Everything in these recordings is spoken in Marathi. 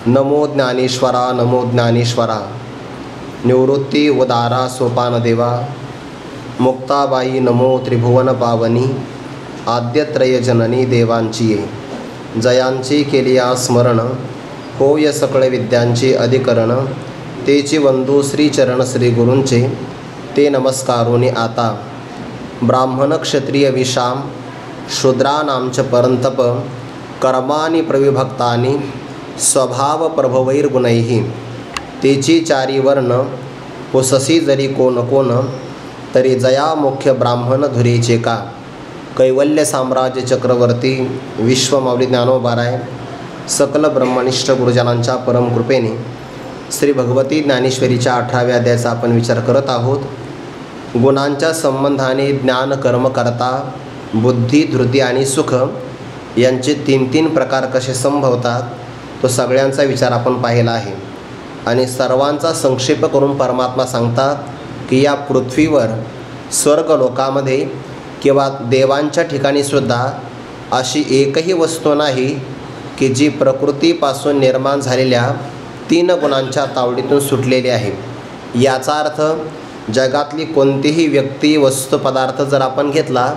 नमो ज्ञानेश्वरा नमो ज्ञानेश्वरा। निवृत्ती उदारा सोपान देवा। मुक्ताबाई नमो त्रिभुवन पावनी। आद्यत्रय जननी देवांची ये। जयांची केलिया स्मरण होय सकळ विद्यांचे अधिकरण। तेची वंदू श्रीचरण श्री गुरूंचे ते नमस्कारोनी आता। ब्राह्मण क्षत्रिय विशाम शूद्रानांच परंतप। कर्माणि प्रविभक्तानि स्वभाव प्रभवैर्गुणैः। तेची चारी वर्ण पुससी जरी कोण कोण। तरी जया मुख्य ब्राह्मण धुरीचे का। कैवल्य साम्राज्य चक्रवर्ती विश्वमाऊली ज्ञानोबाराय सकल ब्रह्मनिष्ठ गुरुजनांच्या परमकृपेने श्री भगवती ज्ञानेश्वरीच्या 18व्या अध्यायाचा आपण विचार करत आहोत। गुणांच्या संबंधाने ज्ञान कर्म करता बुद्धी धृती आणि सुख यांचे तीन प्रकार कसे संभवतात तो सगळ्यांचा विचार आपण पाहिला आहे। आणि सर्वांचा संक्षेप करून परमात्मा सांगतात की या पृथ्वीवर स्वर्ग लोकामध्ये किंवा देवांच्या ठिकाणी सुद्धा अशी एकही वस्तू नाही की जी प्रकृतीपासून निर्माण झालेल्या 3 गुणांच्या तावडीतून सुटलेली आहे। याचा अर्थ जगातली कोणतीही व्यक्ती वस्तू पदार्थ जर आपण घेतला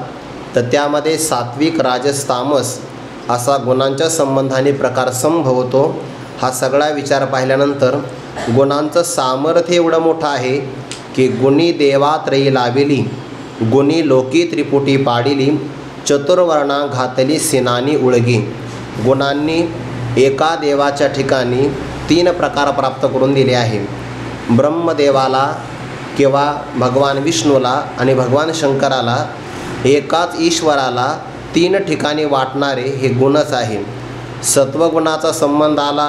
तर त्यामध्ये सात्विक राजस तामस असा गुणांच्या संबंधाने प्रकार संभवतो। हा सगळा विचार पाहिल्यानंतर गुणांचं सामर्थ्य एवढं मोठं आहे की गुणी देवात्रयी लाविली गुणी लोकी त्रिपुटी पाडिली चतुर्वर्णा घातली सिनानी उळगी। गुणांनी एका देवाच्या ठिकाणी 3 प्रकार प्राप्त करून दिले आहे। ब्रह्मदेवाला किंवा भगवान विष्णूला आणि भगवान शंकराला एकाच ईश्वराला 3 ठिकाणी वाटणारे हे गुणच आहे। सत्वगुणाचा संबंध आला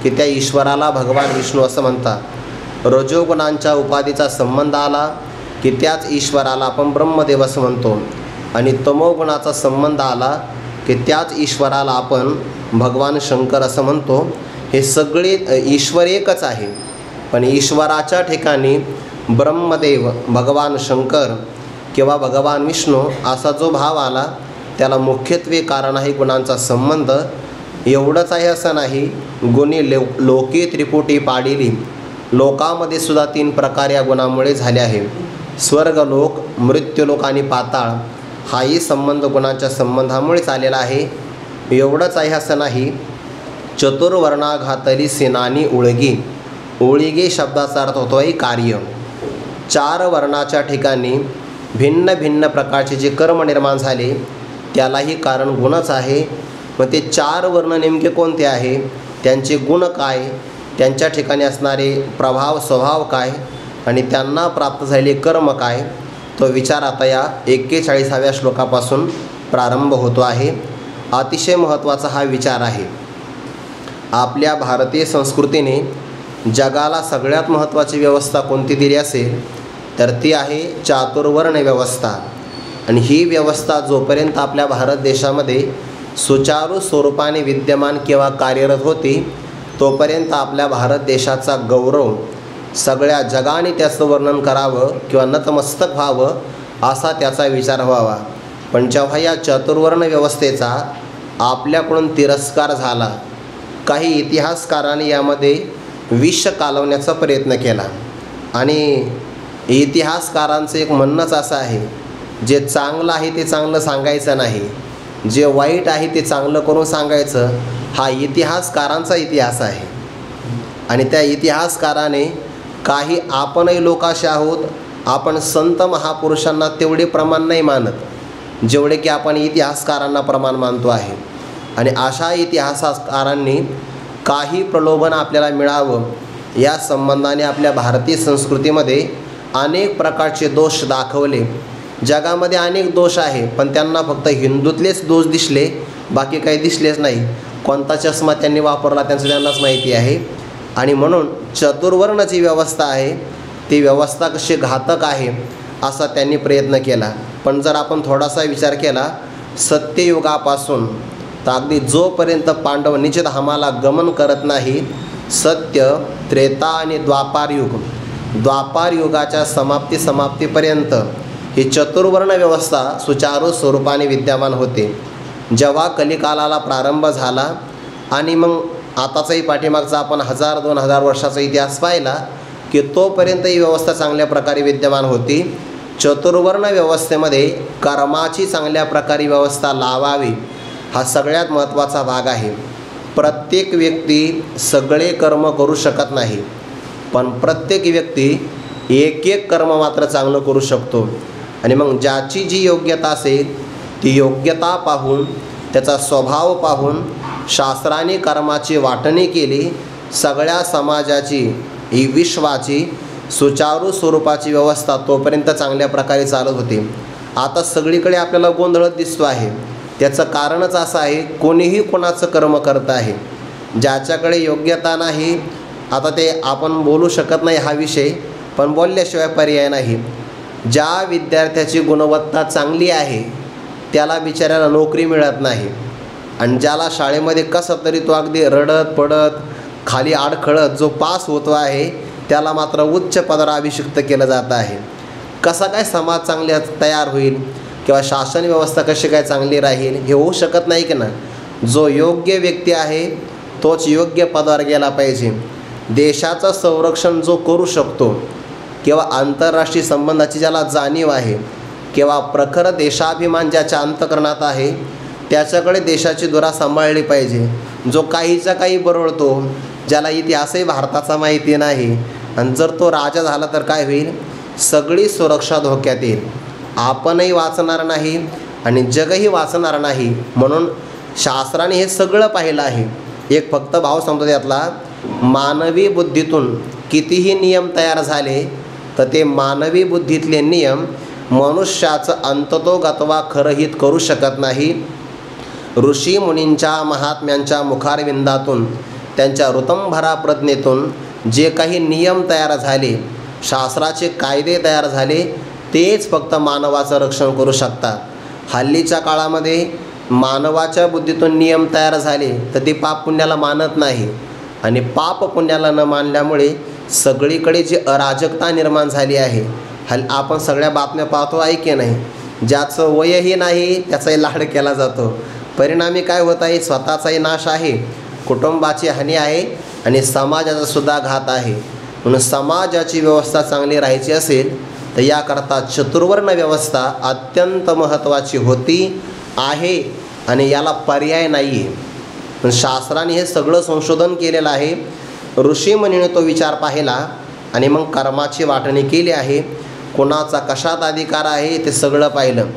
की त्या ईश्वराला भगवान विष्णू असं म्हणतात। रजोगुणांच्या उपाधीचा संबंध आला की त्याच ईश्वराला आपण ब्रह्मदेव असं म्हणतो। आणि तमोगुणाचा संबंध आला की त्याच ईश्वराला आपण भगवान शंकर असं म्हणतो। हे सगळे ईश्वर एकच आहे, पण ईश्वराच्या ठिकाणी ब्रह्मदेव भगवान शंकर किंवा भगवान विष्णू असा जो भाव आला त्याला मुख्यत्वे कारण आहे गुणांचा संबंध। एवढंच आहे असं नाही, गुणी लोकी त्रिपुटी पाडिली लोकामध्ये सुद्धा 3 प्रकार या गुणामुळे झाले आहे। स्वर्गलोक मृत्यूलोक आणि पाताळ हाही संबंध गुणांच्या संबंधामुळेच आलेला आहे। एवढंच आहे असं नाही, चतुर्वर्णा घातली सिनानी उळगी। उळगी शब्दाचा अर्थ होतो आहे कार्य। 4 वर्णाच्या ठिकाणी भिन्न भिन्न प्रकारचे जे कर्म निर्माण झाले त्यालाही कारण गुणच आहे। मग ते 4 वर्ण नेमके कोणते आहे, त्यांचे गुण काय, त्यांच्या ठिकाणी असणारे प्रभाव स्वभाव काय आणि त्यांना प्राप्त झालेले कर्म काय, तो विचार आता या 41व्या श्लोकापासून प्रारंभ होतो आहे। अतिशय महत्त्वाचा हा विचार आहे। आपल्या भारतीय संस्कृतीने जगाला सगळ्यात महत्त्वाची व्यवस्था कोणती दिली असेल तर ती आहे चातुर्वर्ण व्यवस्था। आणि ही व्यवस्था जोपर्यंत आपल्या भारत देशामध्ये सुचारू स्वरूपाने विद्यमान किंवा कार्यरत होती तोपर्यंत आपल्या भारत देशाचा गौरव सगळ्या जगाने त्याचं वर्णन करावं किंवा नतमस्तक व्हावं असा त्याचा विचार व्हावा। पण जेव्हा या चतुर्वर्ण व्यवस्थेचा आपल्याकडून तिरस्कार झाला, काही इतिहासकारांनी यामध्ये विष कालवण्याचा प्रयत्न केला। आणि इतिहासकारांचं एक म्हणणंच असं आहे, जे चांगलं आहे ते चांगलं सांगायचं नाही, जे वाईट आहे ते चांगलं करून सांगायचं। हा इतिहासकारांचा इतिहास आहे। आणि त्या इतिहासकाराने काही आपणही लोक असे आहोत, आपण संत महापुरुषांना तेवढे प्रमाण नाही मानत जेवढे की आपण इतिहासकारांना प्रमाण मानतो आहे। आणि अशा इतिहासकारांनी काही प्रलोभन आपल्याला मिळावं या संबंधाने आपल्या भारतीय संस्कृतीमध्ये अनेक प्रकारचे दोष दाखवले। जगामध्ये अनेक दोष आहे, पण त्यांना फक्त हिंदूतलेच दोष दिसले, बाकी काही दिसलेच नाही। कोणता चष्मा त्यांनी वापरला त्यांचं त्यांनाच माहिती आहे। आणि म्हणून चतुर्वर्ण जी व्यवस्था आहे ती व्यवस्था कशी घातक आहे असा त्यांनी प्रयत्न केला। पण जर आपण थोडासा विचार केला सत्ययुगापासून तर अगदी जोपर्यंत पांडव निजधामाला गमन करत नाही, सत्य त्रेता आणि द्वापार युगाच्या समाप्तीपर्यंत ही चतुर्वर्ण व्यवस्था सुचारू स्वरूपाने विद्यमान होते। जेव्हा कलिकालाला प्रारंभ झाला आणि मग आताचाही पाठीमागचा आपण 1000-2000 वर्षाचा इतिहास पाहिला की तोपर्यंत ही व्यवस्था चांगल्या प्रकारे विद्यमान होती. चतुर्वर्ण व्यवस्थेमध्ये कर्माची चांगल्या प्रकारे व्यवस्था लावावी हा सगळ्यात महत्त्वाचा भाग आहे. प्रत्येक व्यक्ती सगळे कर्म करू शकत नाही, पण प्रत्येक व्यक्ती एक एक कर्म मात्र चांगलं करू शकतो. आणि मग ज्याची जी योग्यता असेल ती योग्यता पाहून, त्याचा स्वभाव पाहून शास्त्राने कर्माची वाटणी केली. सगळ्या समाजाची ही विश्वाची सुचारू स्वरूपाची व्यवस्था तोपर्यंत चांगल्या प्रकारे चालत होती. आता सगळीकडे आपल्याला गोंधळ दिसतो आहे. त्याचं कारणच असं आहे, कोणीही कोणाचं कर्म करत आहे. ज्याच्याकडे योग्यता नाही, आता ते आपण बोलू शकत नाही हा विषय, पण बोलल्याशिवाय पर्याय नाही. ज्या विद्यार्थ्याची गुणवत्ता चांगली आहे त्याला बिचाऱ्याला नोकरी मिळत नाही, आणि ज्याला शाळेमध्ये कसं तरी तो अगदी रडत पडत खाली आडखळत जो पास होतो आहे त्याला मात्र उच्च पदावर अभिषिक्त केलं जात आहे. कसा काय समाज चांगले तयार होईल किंवा शासन व्यवस्था कशी काय चांगली राहील हे होऊ शकत नाही की ना. जो योग्य व्यक्ती आहे तोच योग्य पदावर गेला पाहिजे. देशाचं संरक्षण जो करू शकतो किंवा आंतरराष्ट्रीय संबंधाची ज्याला जाणीव आहे किंवा प्रखर देशाभिमान ज्याच्या अंतःकरणात आहे त्याच्याकडे देशाची धुरा सांभाळली पाहिजे. जो काहीचा काही बरळतो, ज्याला इतिहासही भारताचा माहिती नाही, आणि जर तो राजा झाला तर काय होईल? सगळी सुरक्षा धोक्यात येईल. आपणही वाचणार नाही आणि जगही वाचणार नाही. म्हणून शास्त्राने हे सगळं पाहिलं आहे. एक फक्त भाव सांगतो त्यातला, मानवी बुद्धीतून कितीही नियम तयार झाले तर ते मानवी बुद्धीतले नियम मनुष्याचं अंततोगत्वा खरं हित करू शकत नाही. ऋषी मुनींच्या महात्म्यांच्या मुखारविंदातून, त्यांच्या ऋतंभरा प्रज्ञेतून जे काही नियम तयार झाले, शास्त्राचे कायदे तयार झाले, तेच फक्त मानवाचं रक्षण करू शकतात. हल्लीच्या काळामध्ये मानवाच्या बुद्धीतून नियम तयार झाले तर ते पाप पुण्याला मानत नाही, आणि पाप पुण्याला न मानल्यामुळे सगळीकडे जी अराजकता निर्माण झाली आहे. आपण सगळ्या बातम्या पाहतो आहे की नाही? ज्याचं वयही नाही त्याचाही लाड केला जातो. परिणामी काय होत आहे? स्वतःचाही नाश आहे, कुटुंबाची हानी आहे, आणि समाजाचा सुद्धा घात आहे. म्हणून समाजाची व्यवस्था चांगली राहायची असेल तर याकरता चतुर्वर्ण व्यवस्था अत्यंत महत्त्वाची होती आहे, आणि याला पर्याय नाही आहे. पण शास्त्राने हे सगळं संशोधन केलेलं आहे. ऋषीमुनीने तो विचार पाहिला आणि मग कर्माची वाटणी केली आहे. कोणाचा कशात अधिकार आहे ते सगळं पाहिलं.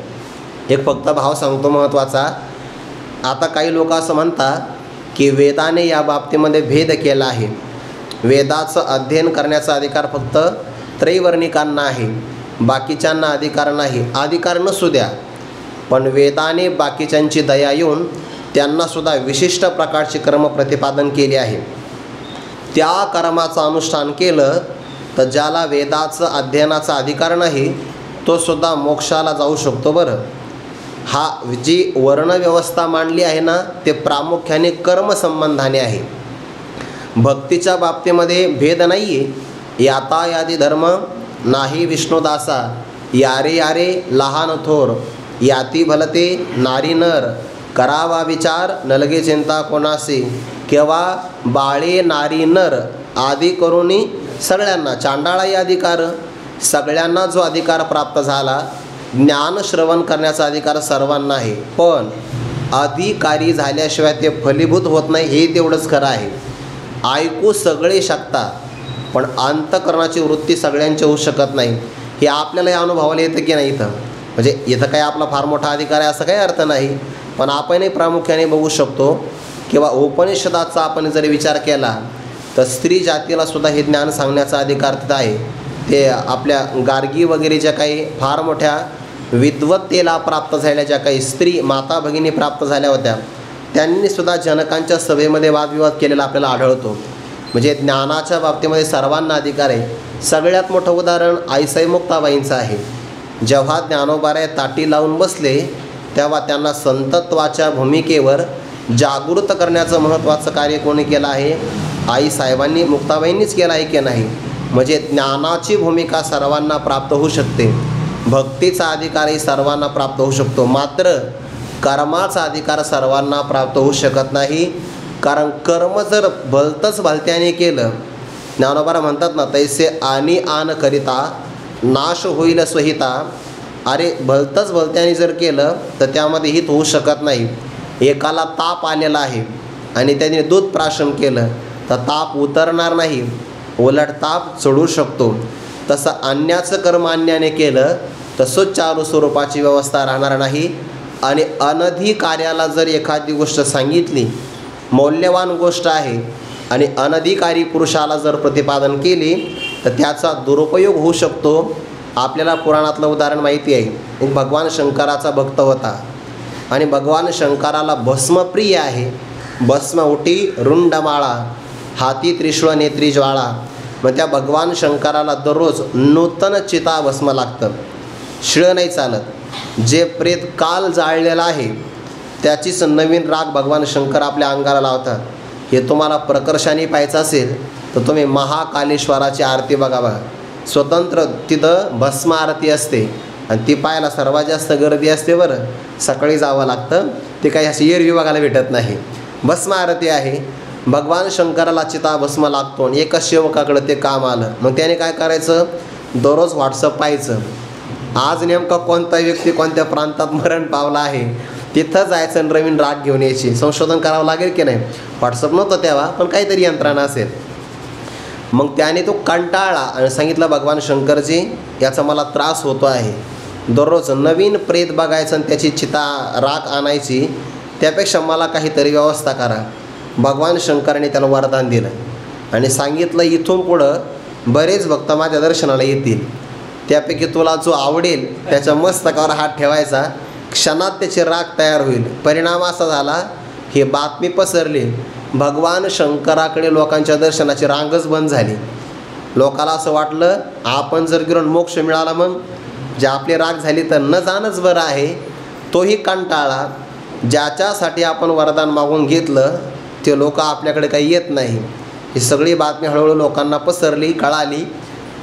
एक फक्त भाव सांगतो महत्त्वाचा. आता काही लोक असं म्हणतात की वेदाने या बाबतीमध्ये भेद केला आहे. वेदाचं अध्ययन करण्याचा अधिकार फक्त त्रैवर्णिकांना आहे, बाकीच्यांना अधिकार नाही. अधिकार नसू द्या, पण वेदाने बाकीच्यांची दया येऊन त्यांनासुद्धा विशिष्ट प्रकारचे कर्म प्रतिपादन केले आहे. त्या कर्माचं अनुष्ठान केलं तर ज्याला वेदाचं अध्ययनाचा अधिकार नाही तो सुद्धा मोक्षाला जाऊ शकतो. बरं, हा जी वर्णव्यवस्था मांडली आहे ना ते प्रामुख्याने कर्मसंबंधाने आहे. भक्तीच्या बाबतीमध्ये भेद नाही आहे. याता यादी धर्म नाही विष्णुदासा, यारे यारे लहान थोर, याती भलते नारी नर, करावा विचार नलगे चिंता कोणासी, केव्हा बाळे नारी नर आदी करुणी सगळ्यांना. चांडाळाही अधिकार, सगळ्यांना जो अधिकार प्राप्त झाला, ज्ञान श्रवण करण्याचा अधिकार सर्वांना आहे, पण अधिकारी झाल्याशिवाय ते फलीभूत होत नाही हे तेवढंच खरं आहे. ऐकू सगळे शकतात, पण अंतःकरणाची वृत्ती सगळ्यांची होऊ शकत नाही. हे आपल्यालाही अनुभवाला येतं की नाही? इथं म्हणजे इथं काही आपला फार मोठा अधिकार आहे असं काही अर्थ नाही, पण आपणही प्रामुख्याने बघू शकतो किंवा उपनिषदाचा आपण जरी विचार केला तर स्त्री जातीला सुद्धा हे ज्ञान सांगण्याचा अधिकार तिथं आहे. ते आपल्या गार्गी वगैरे ज्या काही फार मोठ्या विद्वत्तेला प्राप्त झालेल्या ज्या काही स्त्री माता भगिनी प्राप्त झाल्या होत्या त्यांनीसुद्धा जनकांच्या सभेमध्ये वादविवाद केलेला आपल्याला आढळतो. म्हणजे ज्ञानाच्या बाबतीमध्ये सर्वांना अधिकार आहे. सगळ्यात मोठं उदाहरण आईसाई मुक्ताबाईंचं आहे. जेव्हा ज्ञानोबाराय ताटी लावून बसले तेव्हा त्यांना संतत्वाच्या भूमिकेवर जागृत करण्याचं महत्त्वाचं कार्य कोणी केलं आहे? आईसाहेबांनी, मुक्ताबाईंनीच केलं आहे की नाही? म्हणजे ज्ञानाची भूमिका सर्वांना प्राप्त होऊ शकते, भक्तीचा अधिकारही सर्वांना प्राप्त होऊ शकतो, मात्र कर्माचा अधिकार सर्वांना प्राप्त होऊ शकत नाही. कारण कर्म जर भलतंच भलत्याने केलं, ज्ञानोबा म्हणतात ना, तैसे आनी आन करिता नाश होईल स्वहिता. अरे भलतंच भलत्याने जर केलं तर त्यामध्ये हित होऊ शकत नाही. एकाला ताप आलेला आहे आणि त्याने दूध प्राशन केलं तर ताप उतरणार नाही, उलट ताप चढू शकतो. तसं अन्याचं कर्म अन्याने केलं तर सुचारू स्वरूपाची व्यवस्था राहणार नाही. आणि अनधिकार्याला जर एखादी गोष्ट सांगितली, मौल्यवान गोष्ट आहे, आणि अनधिकारी पुरुषाला जर प्रतिपादन केली तर त्याचा दुरुपयोग होऊ शकतो. आपल्याला पुराणातलं उदाहरण माहिती आहे. एक भगवान शंकराचा भक्त होता आणि भगवान शंकराला भस्म प्रिय आहे. भस्म उठी रुंडमाळा, हाती त्रिशूळ नेत्री ज्वाळा. मग त्या भगवान शंकराला दररोज नूतन चिता भस्म लागतं, शिळं नाही चालत. जे प्रेत काल जाळलेलं आहे त्याचीच नवीन राग भगवान शंकर आपल्या अंगाला लावतात. हे तुम्हाला प्रकर्षाने पाहायचं असेल तर तुम्ही महाकालेश्वराची आरती बघावा. स्वतंत्र तिथं भस्म आरती असते आणि ती पाहायला सर्वात जास्त गर्दी असते. बरं, सकाळी जावं लागतं, ते काही अशी एरवी बघायला भेटत नाही. भस्म आरती आहे. भगवान शंकराला चिता भस्म लागतो आणि एका सेवकाकडं ते काम आलं. मग त्याने काय करायचं, दररोज व्हॉट्सअप पाहायचं. आज नेमका कोणता व्यक्ती कोणत्या प्रांतात मरण पावला आहे, तिथं जायचं आणि नवीन राग घेऊन यायची. संशोधन करावं लागेल की नाही. व्हॉट्सअप नव्हतं तेव्हा, पण काहीतरी यंत्रणा असेल. मग त्याने तो कंटाळला आणि सांगितलं, भगवान शंकरजी, याचा मला त्रास होतो आहे. दररोज नवीन प्रेत बघायचं आणि त्याची चिता राख आणायची, त्यापेक्षा मला काहीतरी व्यवस्था करा. भगवान शंकराने त्याला वरदान दिलं आणि सांगितलं, इथून पुढं बरेच भक्त माझ्या दर्शनाला येतील, त्यापैकी तुला जो आवडेल त्याच्या मस्तकावर हात ठेवायचा, क्षणात त्याची राख तयार होईल. परिणाम असा झाला, ही बातमी पसरली. भगवान शंकराकडे लोकांच्या दर्शनाची रांगच बंद झाली. लोकाला असं वाटलं, आपण जर गिरून मोक्ष मिळाला, मग जे आपली राख झाली तर न जाणंच बरं आहे. तोही कंटाळा. ज्याच्यासाठी आपण वरदान मागून घेतलं ते लोक आपल्याकडे काही येत नाही. ही सगळी बातमी हळूहळू लोकांना पसरली, कळाली.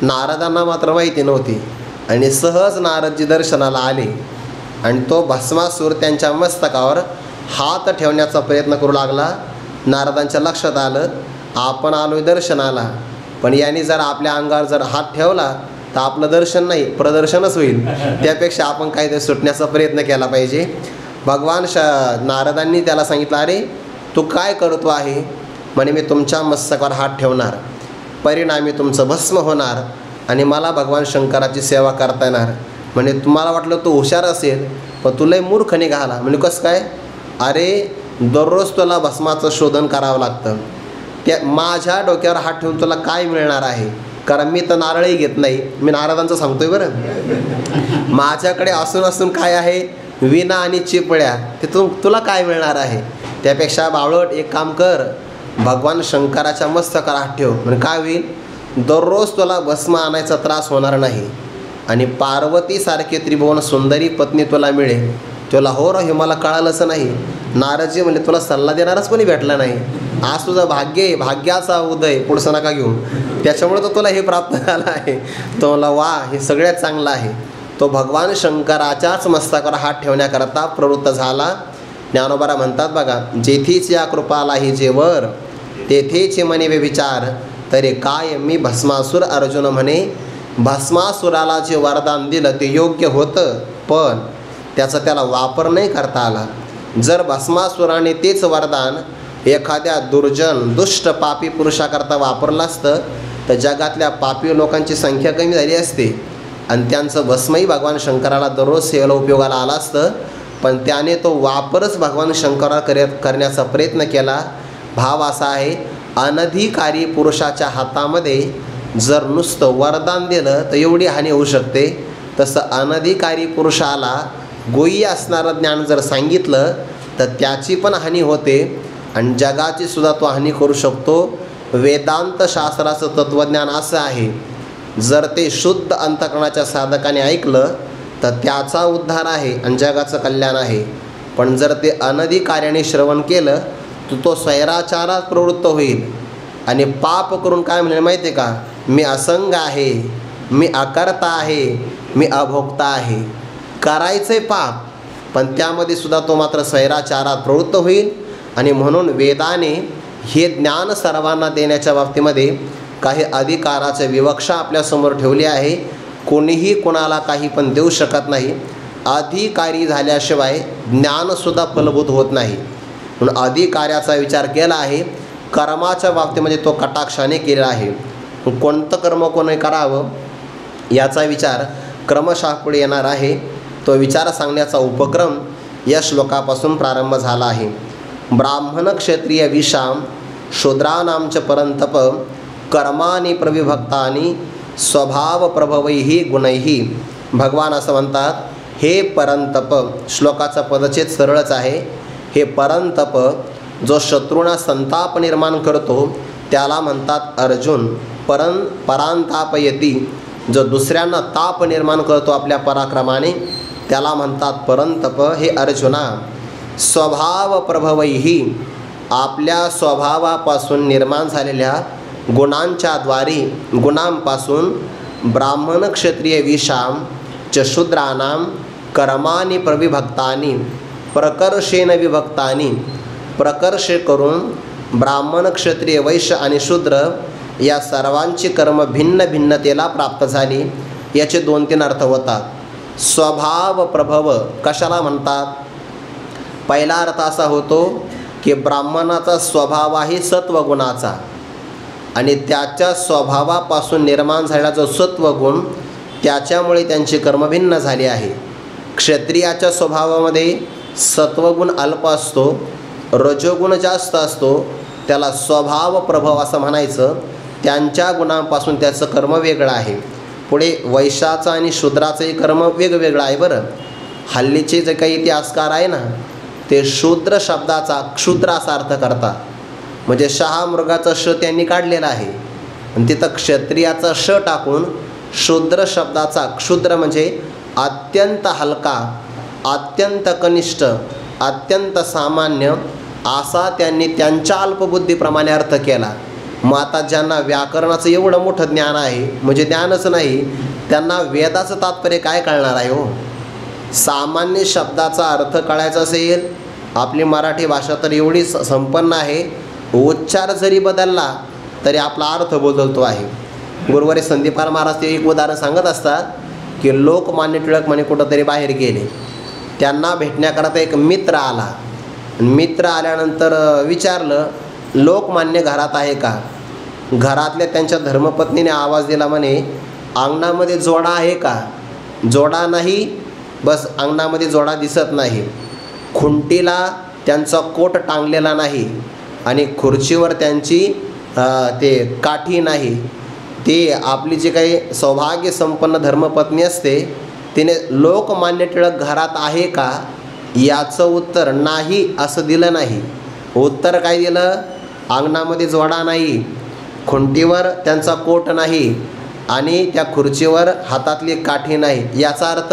नारदांना मात्र माहिती नव्हती आणि सहज नारदजी दर्शनाला आले आणि तो भस्मासूर त्यांच्या मस्तकावर हात ठेवण्याचा प्रयत्न करू लागला. नारदांच्या लक्षात आलं, आपण आलोय दर्शनाला, पण यांनी जर आपल्या अंगावर जर हात ठेवला तर आपलं दर्शन नाही, प्रदर्शनच होईल. त्यापेक्षा आपण काहीतरी सुटण्याचा प्रयत्न केला पाहिजे. भगवान नारदांनी त्याला सांगितलं, अरे तू काय करतो आहे. म्हणे, मी तुमच्या मस्तकावर हात ठेवणार, परिणामी तुमचं भस्म होणार आणि मला भगवान शंकराची सेवा करता येणार. म्हणे, तुम्हाला वाटलं तू हुशार असेल, पण तुलाही मूर्ख निघाला. म्हणजे कसं काय. अरे दररोज तुला भस्माचं शोधन करावं लागतं. त्या माझ्या डोक्यावर हात ठेवून तुला काय मिळणार आहे. कारण मी तर नारळही घेत नाही. मी नारदांचं सांगतोय बरं. माझ्याकडे असून काय आहे, विना आणि चिपळ्या. ते तुला काय मिळणार आहे. त्यापेक्षा बावळट एक काम कर, भगवान शंकराच्या मस्तकावर हात ठेव. म्हणजे काय होईल, दररोज तुला भस्म आणायचा त्रास होणार नाही आणि पार्वतीसारखी त्रिभुवन सुंदरी पत्नी तुला मिळेल. तुला हो रे, हे मला कळालंच नाही. नारदजी म्हणले, तुला सल्ला देणारच कोणी भेटला नाही. आज तुझं भाग्य आहे, भाग्याचा उदय, पुढचं नका घेऊन. त्याच्यामुळे तर तुला हे प्राप्त झालं आहे. तो मला वा, हे सगळ्यात चांगलं आहे. तो भगवान शंकराच्याच मस्तकावर हात ठेवण्याकरता प्रवृत्त झाला. ज्ञानोबा म्हणतात बघा, जेथीच या कृपालाही जेवर, तेथेच मने विचार, तरी काय मी भस्मासूर. अर्जुन म्हणे, भस्मासुराला जे वरदान दिलं ते योग्य होतं, पण त्याचा त्याला वापर नाही करता आला. जर भस्मासुराने तेच वरदान एखाद्या दुर्जन दुष्ट पापी पुरुषाकरता वापरलं असतं तर जगातल्या पापी लोकांची संख्या कमी झाली असते आणि त्यांचं भस्मही भगवान शंकराला दररोज सेवेला उपयोगाला आलं असतं. पण त्याने तो वापरच भगवान शंकराला करण्याचा प्रयत्न केला. भाव असा आहे, अनधिकारी पुरुषाच्या हातामध्ये जर नुसतं वरदान दिलं तर एवढी हानी होऊ शकते. तसं अनधिकारी पुरुषाला गोयी असणारं ज्ञान जर सांगितलं तर त्याची पण हानी होते आणि जगाची सुद्धा तो हानी करू शकतो. वेदांत शास्त्राचं तत्त्वज्ञान असं आहे, जर ते शुद्ध अंतःकरणाच्या साधकाने ऐकलं तर त्याचा उद्धार आहे आणि जगाचं कल्याण आहे. पण जर ते अनधिकार्याने श्रवण केलं तर तो स्वैराचारात प्रवृत्त होईल आणि पाप करून काय म्हणेल माहिती आहे का, मी असंग आहे, मी अकर्ता आहे, मी अभोक्ता आहे. करायचं आहे पाप, पण त्यामध्ये सुद्धा तो मात्र स्वैराचारात प्रवृत्त होईल आणि म्हणून वेदाने हे ज्ञान सर्वांना देण्याच्या बाबतीमध्ये काही अधिकाराचे विवक्षा आपल्यासमोर ठेवली आहे. कोणीही कोणाला काही पण देऊ शकत नाही. अधिकारी झाल्याशिवाय ज्ञानसुद्धा फलभूत होत नाही. म्हणून अधिकाऱ्याचा विचार केला आहे. कर्माच्या बाबतीमध्ये तो कटाक्षाने केला आहे. कोणतं कर्म कोणी करावं याचा विचार क्रमशः पुढे येणार आहे. तो विचार सांगण्याचा उपक्रम या श्लोकापासून प्रारंभ झाला आहे. ब्राह्मण क्षत्रिय विषाम शूद्राणां च परंतप कर्माणि प्रविभक्तानि स्वभाव प्रभवैहि गुणैहि. भगवान असं म्हणतात, हे परंतप. श्लोकाचा पदच्छेद सरळच आहे. हे परंतप जो शत्रूंना संताप निर्माण करतो त्याला म्हणतात अर्जुन. परांतापयती जो दुसऱ्यांना ताप निर्माण करतो आपल्या पराक्रमाने त्याला म्हणतात परंतप. हे अर्जुना, स्वभाव प्रभवैहि आपल्या स्वभावापासून निर्माण झालेल्या गुणांच्या द्वारे गुणांपासून ब्राह्मण क्षत्रिय विषाम च शूद्राणां कर्माणि प्रविभक्तानि प्रकर्षेण विभक्तानि. प्रकर्षे करून ब्राह्मण क्षत्रिय वैश्य आणि शूद्र या सर्वांची कर्म भिन्न भिन्नतेला प्राप्त झाली. याचे 2-3 अर्थ होतात. स्वभाव प्रभव कशाला म्हणतात? पहिला अर्थ असा होतो की ब्राह्मणाचा स्वभाव आहे सत्वगुणाचा आणि त्याच्या स्वभावापासून निर्माण झालेला जो सत्वगुण त्याच्यामुळे त्यांची कर्म भिन्न झाली आहे. क्षत्रियाच्या स्वभावामध्ये सत्वगुण अल्प असतो, रजोगुण जास्त असतो. त्याला स्वभाव प्रभव असं म्हणायचं. त्यांच्या गुणांपासून त्याचं कर्म वेगळं आहे. पुढे वैश्याचं आणि शूद्राचंही कर्म वेगवेगळं आहे. बरं, हल्लीचे जे काही इतिहासकार आहे ना ते शूद्र शब्दाचा क्षुद्र असा अर्थ करतात. म्हणजे शहामृगाचा श त्यांनी काढलेला आहे आणि तिथं क्षत्रियाचा श टाकून शूद्र शब्दाचा क्षुद्र म्हणजे अत्यंत हलका, अत्यंत कनिष्ठ, अत्यंत सामान्य असा त्यांनी त्यांच्या अल्पबुद्धीप्रमाणे अर्थ केला. मग आता ज्यांना व्याकरणाचं एवढं मोठं ज्ञान आहे, म्हणजे ज्ञानच नाही, त्यांना वेदाचं तात्पर्य काय कळणार आहे हो? सामान्य शब्दाचा अर्थ कळायचा असेल, आपली मराठी भाषा तर एवढी संपन्न आहे, उच्चार जरी बदलला तरी आपला अर्थ बदलतो आहे. गुरुवारी संदीपान महाराज ते एक उदाहरण सांगत असतात की लोकमान्य टिळक म्हणे कुठंतरी बाहेर गेले. त्यांना भेटण्याकरता एक मित्र आला. मित्र आल्यानंतर विचारलं, लोकमान्य घरात आहे का? घरातल्या त्यांच्या धर्मपत्नीने आवाज दिला म्हणे, अंगणामध्ये जोडा आहे का? जोडा नाही. बस अंगणामध्ये जोडा दिसत नाही. खुंटीला त्यांचा कोट टांगलेला नाही आणि खुर्चीवर त्यांची ते काठी नाही. ते आपली जी काही सौभाग्य संपन्न धर्मपत्नी असते तिने लोकमान्य टिळक घरात आहे का याचं उत्तर नाही असं दिलं नाही. उत्तर काय दिलं? अंगणामध्ये जोडा नाही, खुंटीवर त्यांचा कोट नाही आणि त्या खुर्चीवर हातातली काठी नाही. याचा अर्थ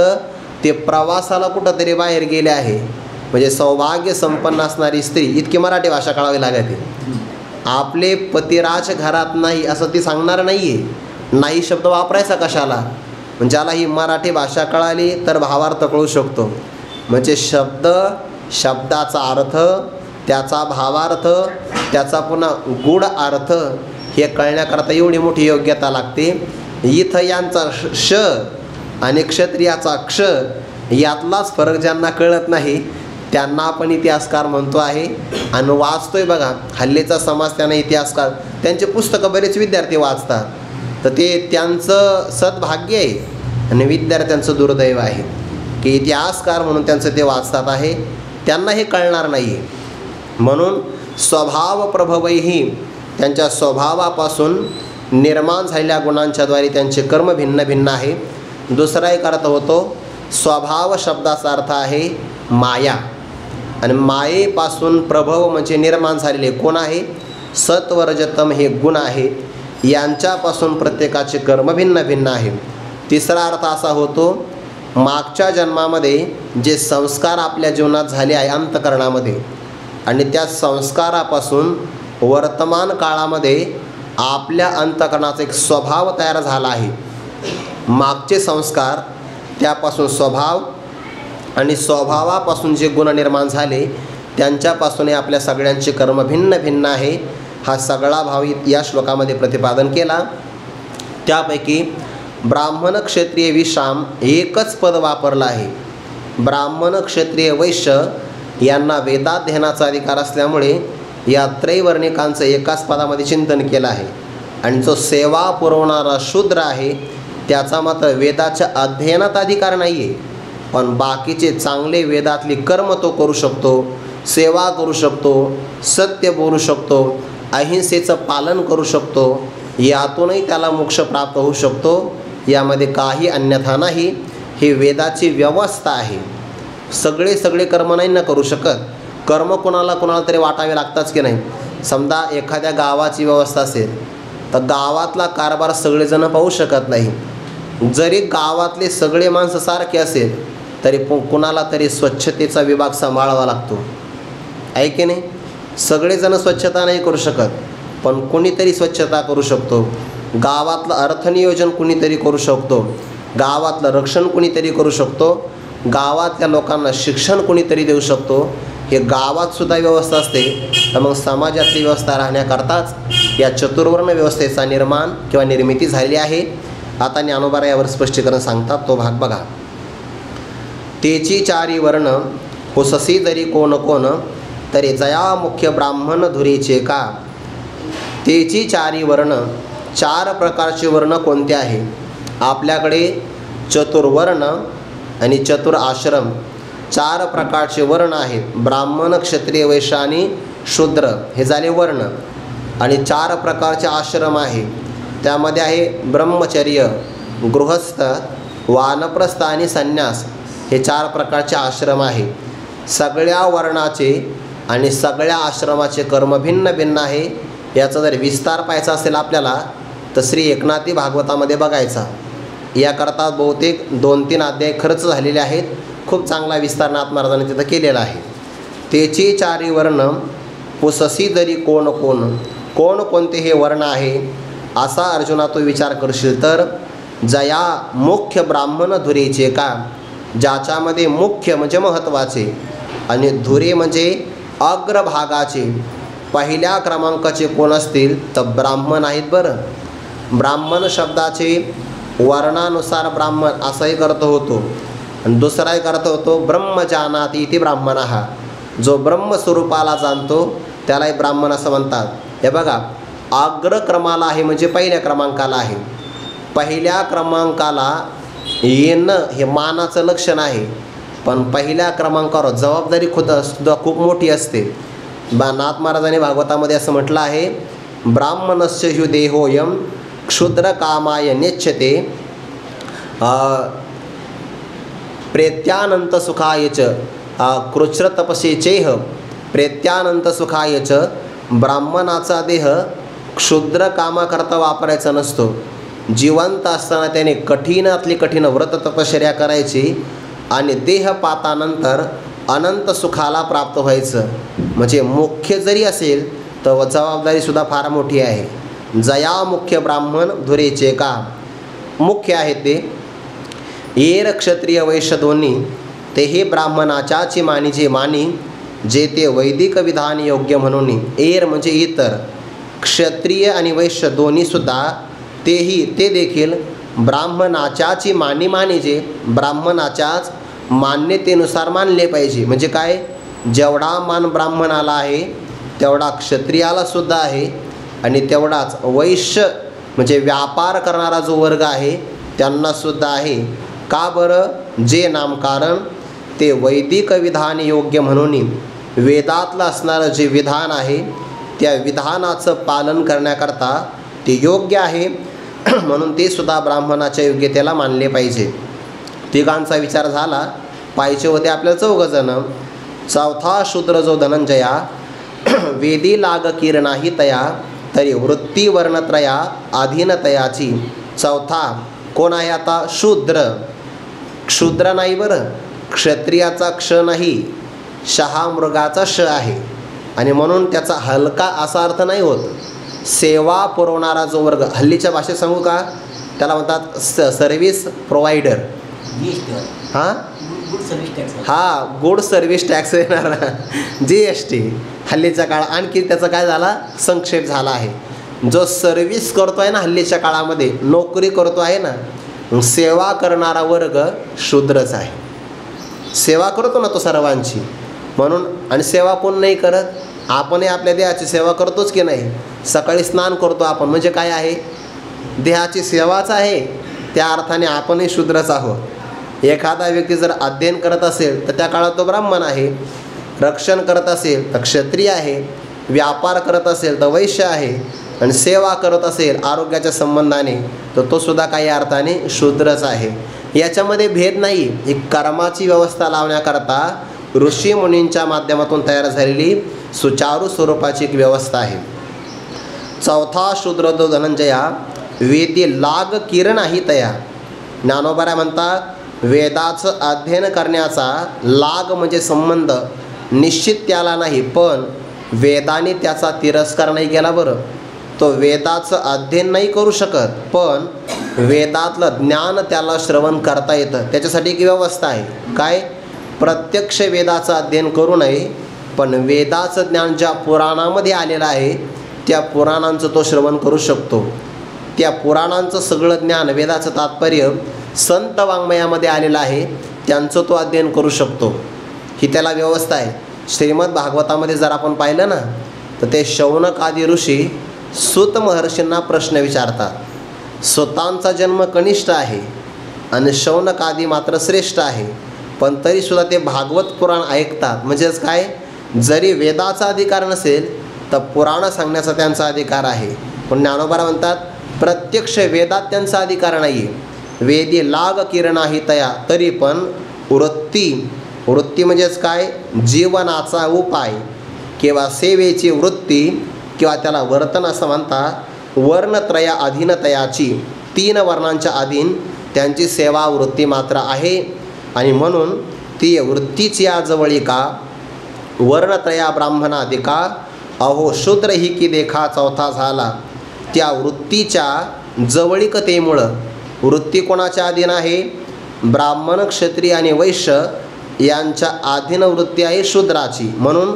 ते प्रवासाला कुठंतरी बाहेर गेले आहे. म्हणजे सौभाग्य संपन्न असणारी स्त्री, इतकी मराठी भाषा कळावी लागते. आपले पतिराज घरात नाही असं ती सांगणार नाही आहे. नाही शब्द वापरायचा कशाला? म्हणजे ज्याला ही मराठी भाषा कळाली तर भावार्थ कळू शकतो. म्हणजे शब्दाचा अर्थ, त्याचा भावार्थ, त्याचा पुन्हा गूढ अर्थ हे कळण्याकरता एवढी मोठी योग्यता लागते. इथं यांचा श आणि क्षत्रियाचा क्ष यातलाच फरक ज्यांना कळत नाही त्यांना आपण इतिहासकार म्हणतो आहे. आणि वाचतोय बघा, हल्लीचा समाज त्यांना इतिहासकार, त्यांचे पुस्तकं बरेच विद्यार्थी वाचतात. तर ते त्यांचं सद्भाग्य आहे आणि विद्यार्थ्यांचं दुर्दैव आहे की इतिहासकार म्हणून त्यांचं ते वाचतात आहे, त्यांना हे कळणार नाही. म्हणून स्वभाव प्रभवैहि त्यांच्या स्वभावापासून निर्माण झालेल्या गुणांच्याद्वारे त्यांचे कर्म भिन्न भिन्न आहे. दुसरा एक अर्थ होतो, स्वभाव शब्दाचा अर्थ आहे माया आणि मायेपासून प्रभव म्हणजे निर्माण झालेले कोण आहे? सत्वरजतम हे गुण आहे. यांच्यापासून प्रत्येकाचे कर्म भिन्न भिन्न आहे. तिसरा अर्थ असा होतो, मागच्या जन्मामध्ये जे संस्कार आपल्या जीवनात झाले आहे अंतःकरणामध्ये आणि त्या संस्कारापासून वर्तमान काळामध्ये आपल्या अंतःकरणाचा एक स्वभाव तयार झाला आहे. मागचे संस्कार, त्यापासून स्वभाव आणि स्वभावापासून जे गुण निर्माण झाले त्यांच्यापासून आपल्या सगळ्यांचे कर्म भिन्न भिन्न आहे, हा सगळा भाव या श्लोकामध्ये प्रतिपादन केला. त्यापैकी ब्राह्मण क्षत्रिय विश्राम एकच पद वापरलं आहे. ब्राह्मण क्षत्रिय वैश्य यांना वेदाध्ययनाचा अधिकार असल्यामुळे या त्रैवर्णिकांचं एकाच पदामध्ये चिंतन केलं आहे. आणि जो सेवा पुरवणारा शूद्र आहे त्याचा मात्र वेदाच्या अध्ययनात अधिकार नाही आहे, पण बाकीचे चांगले वेदातली कर्म तो करू शकतो, सेवा करू शकतो, सत्य बोलू शकतो, अहिंसेचं पालन करू शकतो, यातूनही त्याला मोक्ष प्राप्त होऊ शकतो. यामध्ये काही अन्यथा नाही. ही वेदाची व्यवस्था आहे. सगळे कर्म नाही ना करू शकत. कर्म कोणाला तरी वाटावे लागताच की नाही. समजा एखाद्या गावाची व्यवस्था असेल तर गावातला कारभार सगळेजण पाहू शकत नाही. जरी गावातले सगळे माणसं सारखे असेल तरी कुणाला तरी स्वच्छतेचा विभाग सांभाळावा लागतो, आहे की नाही. सगळेजण स्वच्छता नाही करू शकत, पण कुणीतरी स्वच्छता करू शकतो. गावातलं अर्थनियोजन कुणीतरी करू शकतो, गावातलं रक्षण कुणीतरी करू शकतो, गावातल्या लोकांना शिक्षण कुणीतरी देऊ शकतो. हे गावातसुद्धा व्यवस्था असते, तर मग समाजातली व्यवस्था राहण्याकरताच या चतुर्वर्ण व्यवस्थेचा निर्माण किंवा निर्मिती झाली आहे. आता ज्ञानोबा यावर स्पष्टीकरण सांगतात, तो भाग बघा. तेची चारी वर्ण हुससी जरी कोण कोण, तरी जया मुख्य ब्राह्मण धुरीचे का. तेची चारी वर्ण, चार प्रकारचे वर्ण कोणते आहे. आपल्याकडे चतुर्वर्ण आणि चतुर आश्रम, चार प्रकारचे वर्ण आहेत. ब्राह्मण, क्षत्रिय, वैश्य आणि शूद्र हे झाले वर्ण. आणि चार प्रकारचे आश्रम आहे. त्यामध्ये आहे ब्रह्मचर्य, गृहस्थ, वानप्रस्थ आणि संन्यास, हे चार प्रकारचे आश्रम आहे. सगळ्या वर्णाचे आणि सगळ्या आश्रमाचे कर्म भिन्न भिन्न आहे. याचा जर विस्तार पाहायचा असेल आपल्याला तर श्री एकनाथी भागवतामध्ये बघायचा. याकरता बहुतेक 2-3 अध्याय खर्च झालेले आहेत. खूप चांगला विस्तार नाथ महाराजांनी तिथं केलेला आहे. तेची चारी वर्ण पुससी जरी कोण कोण, कोणते हे वर्ण आहे असा अर्जुना तो विचार करशील तर, जया मुख्य ब्राह्मण धुरेचे का, ज्याच्यामध्ये मुख्य म्हणजे महत्त्वाचे आणि धुरे म्हणजे अग्रभागाचे, पहिल्या क्रमांकाचे कोण असतील तर ब्राह्मण आहेत. बरं, ब्राह्मण शब्दाचे वर्णानुसार ब्राह्मण असाही अर्थ होतो आणि दुसराही अर्थ होतो ब्रह्मजानाति इति ब्राह्मणः, जो ब्रह्मस्वरूपाला जाणतो त्यालाही ब्राह्मण असं म्हणतात. हे बघा, अग्रक्रमाला आहे म्हणजे पहिल्या क्रमांकाला आहे. पहिल्या क्रमांकाला येणं हे मानाचं लक्षण आहे, पण पहिल्या क्रमांकावर जबाबदारी सुद्धा खूप मोठी असते. नाथ महाराजांनी भागवतामध्ये असं म्हटलं आहे, ब्राह्मणस्य ह्यु देहोयम क्षुद्र कामाय नेच्छते प्रेत्यानंत सुखाय च कृच्छ्र तपसे चेह प्रेत्यानंत सुखाय च. ब्राह्मणाचा देह क्षुद्र कामाकरता वापरायचा नसतो. जिवंत असताना त्याने कठीणातली कठीण व्रत तपश्चर्या करायची आणि देहपातानंतर अनंत सुखाला प्राप्त व्हायचं. म्हणजे मुख्य जरी असेल तर जबाबदारीसुद्धा फार मोठी आहे. जया मुख्य ब्राह्मण धुरेचे का, मुख्य आहे ते येर क्षत्रिय वैश्य दोन्ही, ते हे ब्राह्मणाच्याची मानीचे मानी, जे ते वैदिक विधान योग्य म्हणून. एर म्हणजे इतर, क्षत्रिय आणि वैश्य दोन्हीसुद्धा तेही ते देखील ब्राह्मणाच्याची मानी जे ब्राह्मणाच्याच मान्यतेनुसार मानले पाहिजे. म्हणजे काय, जेवढा मान ब्राह्मणाला आहे तेवढा क्षत्रियालासुद्धा आहे आणि तेवढाच वैश्य म्हणजे व्यापार करणारा जो वर्ग आहे त्यांनासुद्धा आहे. का बरं, जे नामकारण ते वैदिक विधान योग्य म्हणून वेदातलं असणारं जे विधान आहे त्या विधानाचं पालन करण्याकरता ते योग्य आहे, म्हणून ते सुद्धा ब्राह्मणाच्या योग्यतेला मानले पाहिजे. तिघांचा विचार झाला. पाहिजे होते आपल्याला 4 जण. चौथा शूद्र जो धनंजया, वेदी लाग किरणाही तया, तरी वृत्तीवर्णत्रया अधीनतयाची. चौथा कोण आहे आता, शूद्र. क्षुद्र नाही बरं, क्षत्रियाचा क्ष नाही, शहामृगाचा श आहे आणि म्हणून त्याचा हलका असा अर्थ नाही होत. सेवा पुरवणारा जो वर्ग, हल्लीच्या भाषेत सांगू का, त्याला म्हणतात सर्व्हिस प्रोव्हायडर. हां, हा, गुड सर्व्हिस टॅक्स येणार GST हल्लीच्या काळात. आणखी त्याचा काय झाला संक्षेप झाला आहे. जो सर्व्हिस करतो आहे ना हल्लीच्या काळामध्ये, नोकरी करतो आहे ना, सेवा करणारा वर्ग शूद्रच आहे. सेवा करतो ना तो सर्वांची म्हणून. आणि सेवा कोण नाही करत? आपणही आपल्या देहाची सेवा करतोच की नाही. सकाळी स्नान करतो आपण, म्हणजे काय आहे? देहाची सेवाच आहे. त्या अर्थाने आपणही शूद्रच आहोत. एखादा व्यक्ती जर अध्ययन करत असेल तर त्या काळात तो ब्राह्मण आहे. रक्षण करत असेल तर क्षत्रिय आहे. व्यापार करत असेल तर वैश्य आहे. आणि सेवा करत असेल आरोग्याच्या संबंधाने तर तो सुद्धा काही अर्थाने शूद्रच आहे. याच्यामध्ये भेद नाही. ही कर्माची व्यवस्था लावण्याकरता ऋषी मुनींच्या माध्यमातून तयार झालेली सुचारू स्वरूपाची एक व्यवस्था आहे. चौथा शूद्र तो धनंजया वेदी लाग किरणाही तया. ज्ञानोबा म्हणतात वेदाचं अध्ययन करण्याचा लाग म्हणजे संबंध निश्चित त्याला नाही, पण वेदाने त्याचा तिरस्कार नाही केला. बरं, तो वेदाचं अध्ययन नाही करू शकत, पण वेदातलं ज्ञान त्याला श्रवण करता येतं. त्याच्यासाठी एक व्यवस्था आहे. काय? प्रत्यक्ष वेदाचं अध्ययन करू नये, पण वेदाचं ज्ञान ज्या पुराणामध्ये आलेलं आहे त्या पुराणांचं तो श्रवण करू शकतो. त्या पुराणांचं सगळं ज्ञान, वेदाचं तात्पर्य संत वाङ्मयामध्ये आलेलं आहे, त्यांचं तो अध्ययन करू शकतो. ही त्याला व्यवस्था आहे. श्रीमद भागवतामध्ये जर आपण पाहिलं ना तर ते शौनक आदी ऋषी सूत महर्षींना प्रश्न विचारतात. सुतांचा जन्म कनिष्ठ आहे आणि शौनक आदी मात्र श्रेष्ठ आहे, पण तरीसुद्धा ते भागवत पुराण ऐकतात. म्हणजेच काय? जरी वेदाचा अधिकार नसेल तर पुराण सांगण्याचा त्यांचा अधिकार आहे. पण ज्ञानोबा म्हणतात प्रत्यक्ष वेदात त्यांचा अधिकार नाही आहे. वेदी लाग किरणाही तया, तरी पण वृत्ती म्हणजेच काय? जीवनाचा उपाय किंवा सेवेची वृत्ती किंवा त्याला वर्तन असं म्हणतात. वर्णत्रया अधीनतयाची, 3 वर्णांच्या अधीन त्यांची सेवा वृत्ती मात्र आहे. आणि म्हणून ती वृत्तीची जवळिका वर्णत्रया ब्राह्मणाधिका अहो शूद्र ही की देखा चौथा झाला. त्या वृत्तीच्या जवळिकतेमुळं, वृत्ती कोणाच्या अधीन आहे? ब्राह्मण, क्षत्रिय आणि वैश्य यांच्या अधीन वृत्ती आहे शूद्राची. म्हणून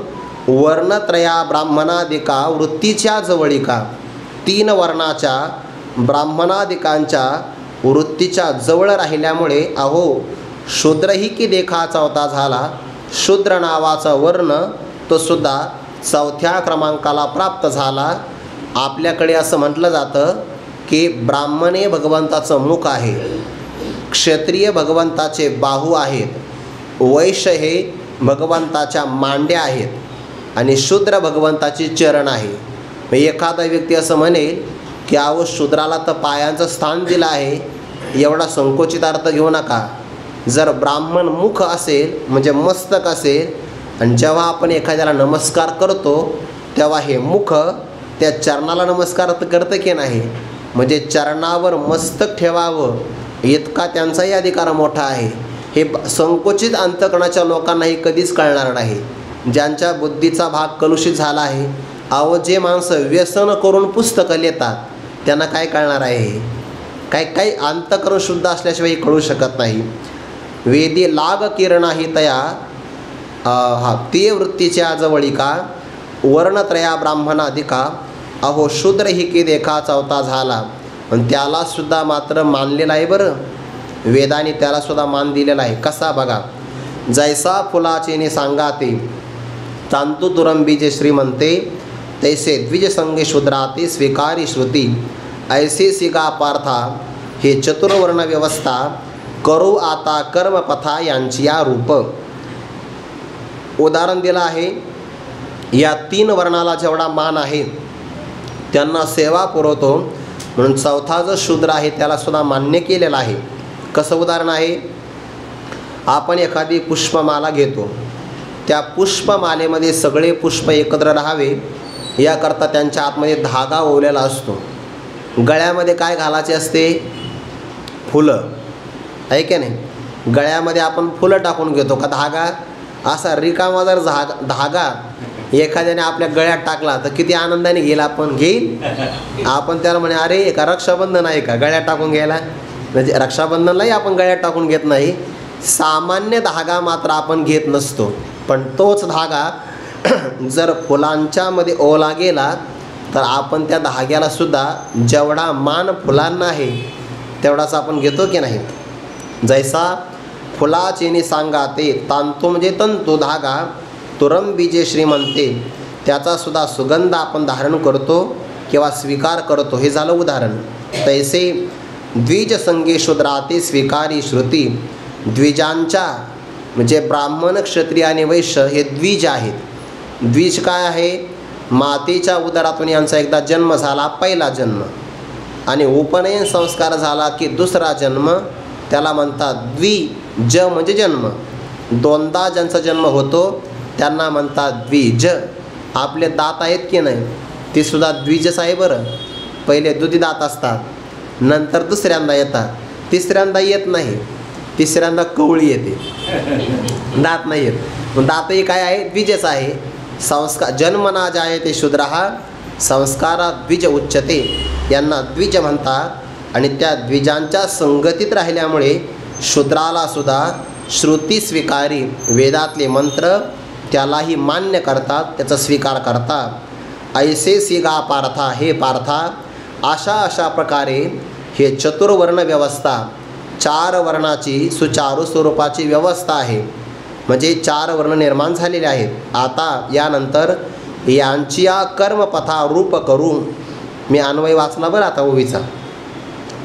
वर्णत्रया ब्राह्मणाधिका वृत्तीच्या जवळिका, 3 वर्णाच्या ब्राह्मणाधिकांच्या वृत्तीच्या जवळ राहिल्यामुळे अहो शूद्रही की देखा चौथा झाला. शूद्र नावाचा वर्ण तो सुद्धा 4थ्या क्रमांकाला प्राप्त झाला. आपल्याकडे असं म्हटलं जातं की ब्राह्मण हे भगवंताचं मुख आहे, क्षत्रिय भगवंताचे बाहू आहेत, वैश्य हे भगवंताच्या मांड्या आहेत आणि शूद्र भगवंताची चरण आहे. एखादा व्यक्ती असं म्हणेल की अहो शूद्राला तर पायांचं स्थान दिलं आहे, एवढा संकोचित अर्थ घेऊ नका. जर ब्राह्मण मुख असेल म्हणजे मस्तक असेल, आणि जेव्हा आपण एखाद्याला नमस्कार करतो तेव्हा हे मुख त्या चरणाला नमस्कार करतं की नाही, म्हणजे चरणावर मस्तक ठेवावं इतका त्यांचाही अधिकार मोठा आहे. हे संकोचित अंतकरणाच्या लोकांना हे कधीच कळणार नाही. ज्यांच्या बुद्धीचा भाग कलुषित झाला आहे, अहो जे माणसं व्यसन करून पुस्तकं लिहितात त्यांना काय कळणार आहे? काही अंतकरण शुद्ध असल्याशिवाय कळू शकत नाही. वेदी लाग किरणाही तया ती वृत्तीच्या जवळिका वर्णत्रया ब्राह्मणाधिका अहो शूद्र ही की देखा चौथा झाला. पण त्याला सुद्धा मात्र मानलेलं आहे. बरं, वेदाने त्याला सुद्धा मान दिलेला आहे. कसा बघा, जैसा फुलाचे सांगाते तांतु तुरंबीजे श्रीमंते तैसे द्विज संगे शूद्राते स्वीकारी श्रुती ऐसे सिगा पार्था. हे चतुर्वर्ण व्यवस्था करू आता कर्मपथा यांची या रूप. उदाहरण दिलं आहे. या 3 वर्णाला जेवढा मान आहे त्यांना सेवा पुरवतो म्हणून चौथा जो शूद्र आहे त्याला सुद्धा मान्य केलेला आहे. कसं उदाहरण आहे? आपण एखादी पुष्पमाला घेतो, त्या पुष्पमालेमध्ये सगळे पुष्प एकत्र राहावे याकरता त्यांच्या आतमध्ये धागा ओवलेला असतो. गळ्यामध्ये काय घालायचे असते? फुलं, आहे की नाही? गळ्यामध्ये आपण फुलं टाकून घेतो का धागा? असा रिकामा जर धागा एखाद्याने आपल्या गळ्यात टाकला तर किती आनंदाने घेईल? आपण घेईल. आपण त्याला म्हणे अरे का रक्षाबंधन आहे का गळ्यात टाकून घ्यायला? म्हणजे रक्षाबंधनलाही आपण गळ्यात टाकून घेत नाही. सामान्य धागा मात्र आपण घेत नसतो, पण तोच धागा जर फुलांच्यामध्ये ओला गेला तर आपण त्या धाग्याला सुद्धा जेवढा मान फुलांना आहे तेवढाच आपण घेतो की नाही. जैसा फुलाचेनी सांगाते तांतो म्हणजे तंतू धागा तुरम बीजे श्रीमंते, त्याचा सुद्धा सुगंध आपण धारण करतो किंवा स्वीकार करतो. हे झालं उदाहरण. तैसे द्विज संगे शूद्राते स्वीकारी श्रुती, द्विजांच्या म्हणजे ब्राह्मण क्षत्रिय आणि वैश्य हे द्विज आहेत. द्विज काय आहे? मातेच्या उदरातून यांचा एकदा जन्म झाला, पहिला जन्म, आणि उपनयन संस्कार झाला की दुसरा जन्म, त्याला म्हणतात द्विज म्हणजे जन्म. दोनदा ज्यांचा जन्म होतो त्यांना म्हणतात द्विज. आपले दात आहेत की नाही ते सुद्धा द्विजच आहे बरं. पहिले दुधी दात असतात, नंतर दुसऱ्यांदा येतात, तिसऱ्यांदा येत नाही, तिसऱ्यांदा कवळी येते, दात नाही येत. दातही काय आहे? द्विजच आहे. संस्कार जन्मना जायते शूद्रहा संस्कारात द्विज उच्चते, यांना द्विज म्हणतात. आणि त्या द्विजांच्या संगतीत राहिल्यामुळे शूद्राला सुद्धा श्रुती स्वीकारी वेदातले मंत्र त्यालाही मान्य करतात, त्याचा स्वीकार करतात. ऐसे सिगा पार्था, हे पार्था अशा प्रकारे हे चतुर्वर्ण व्यवस्था, 4 वर्णाची सुचारू स्वरूपाची व्यवस्था आहे. म्हणजे 4 वर्ण निर्माण झालेले आहेत. आता यानंतर यांची या कर्मपथा रूप करू, मी अन्वय वाचला बरं आता ओवीचा.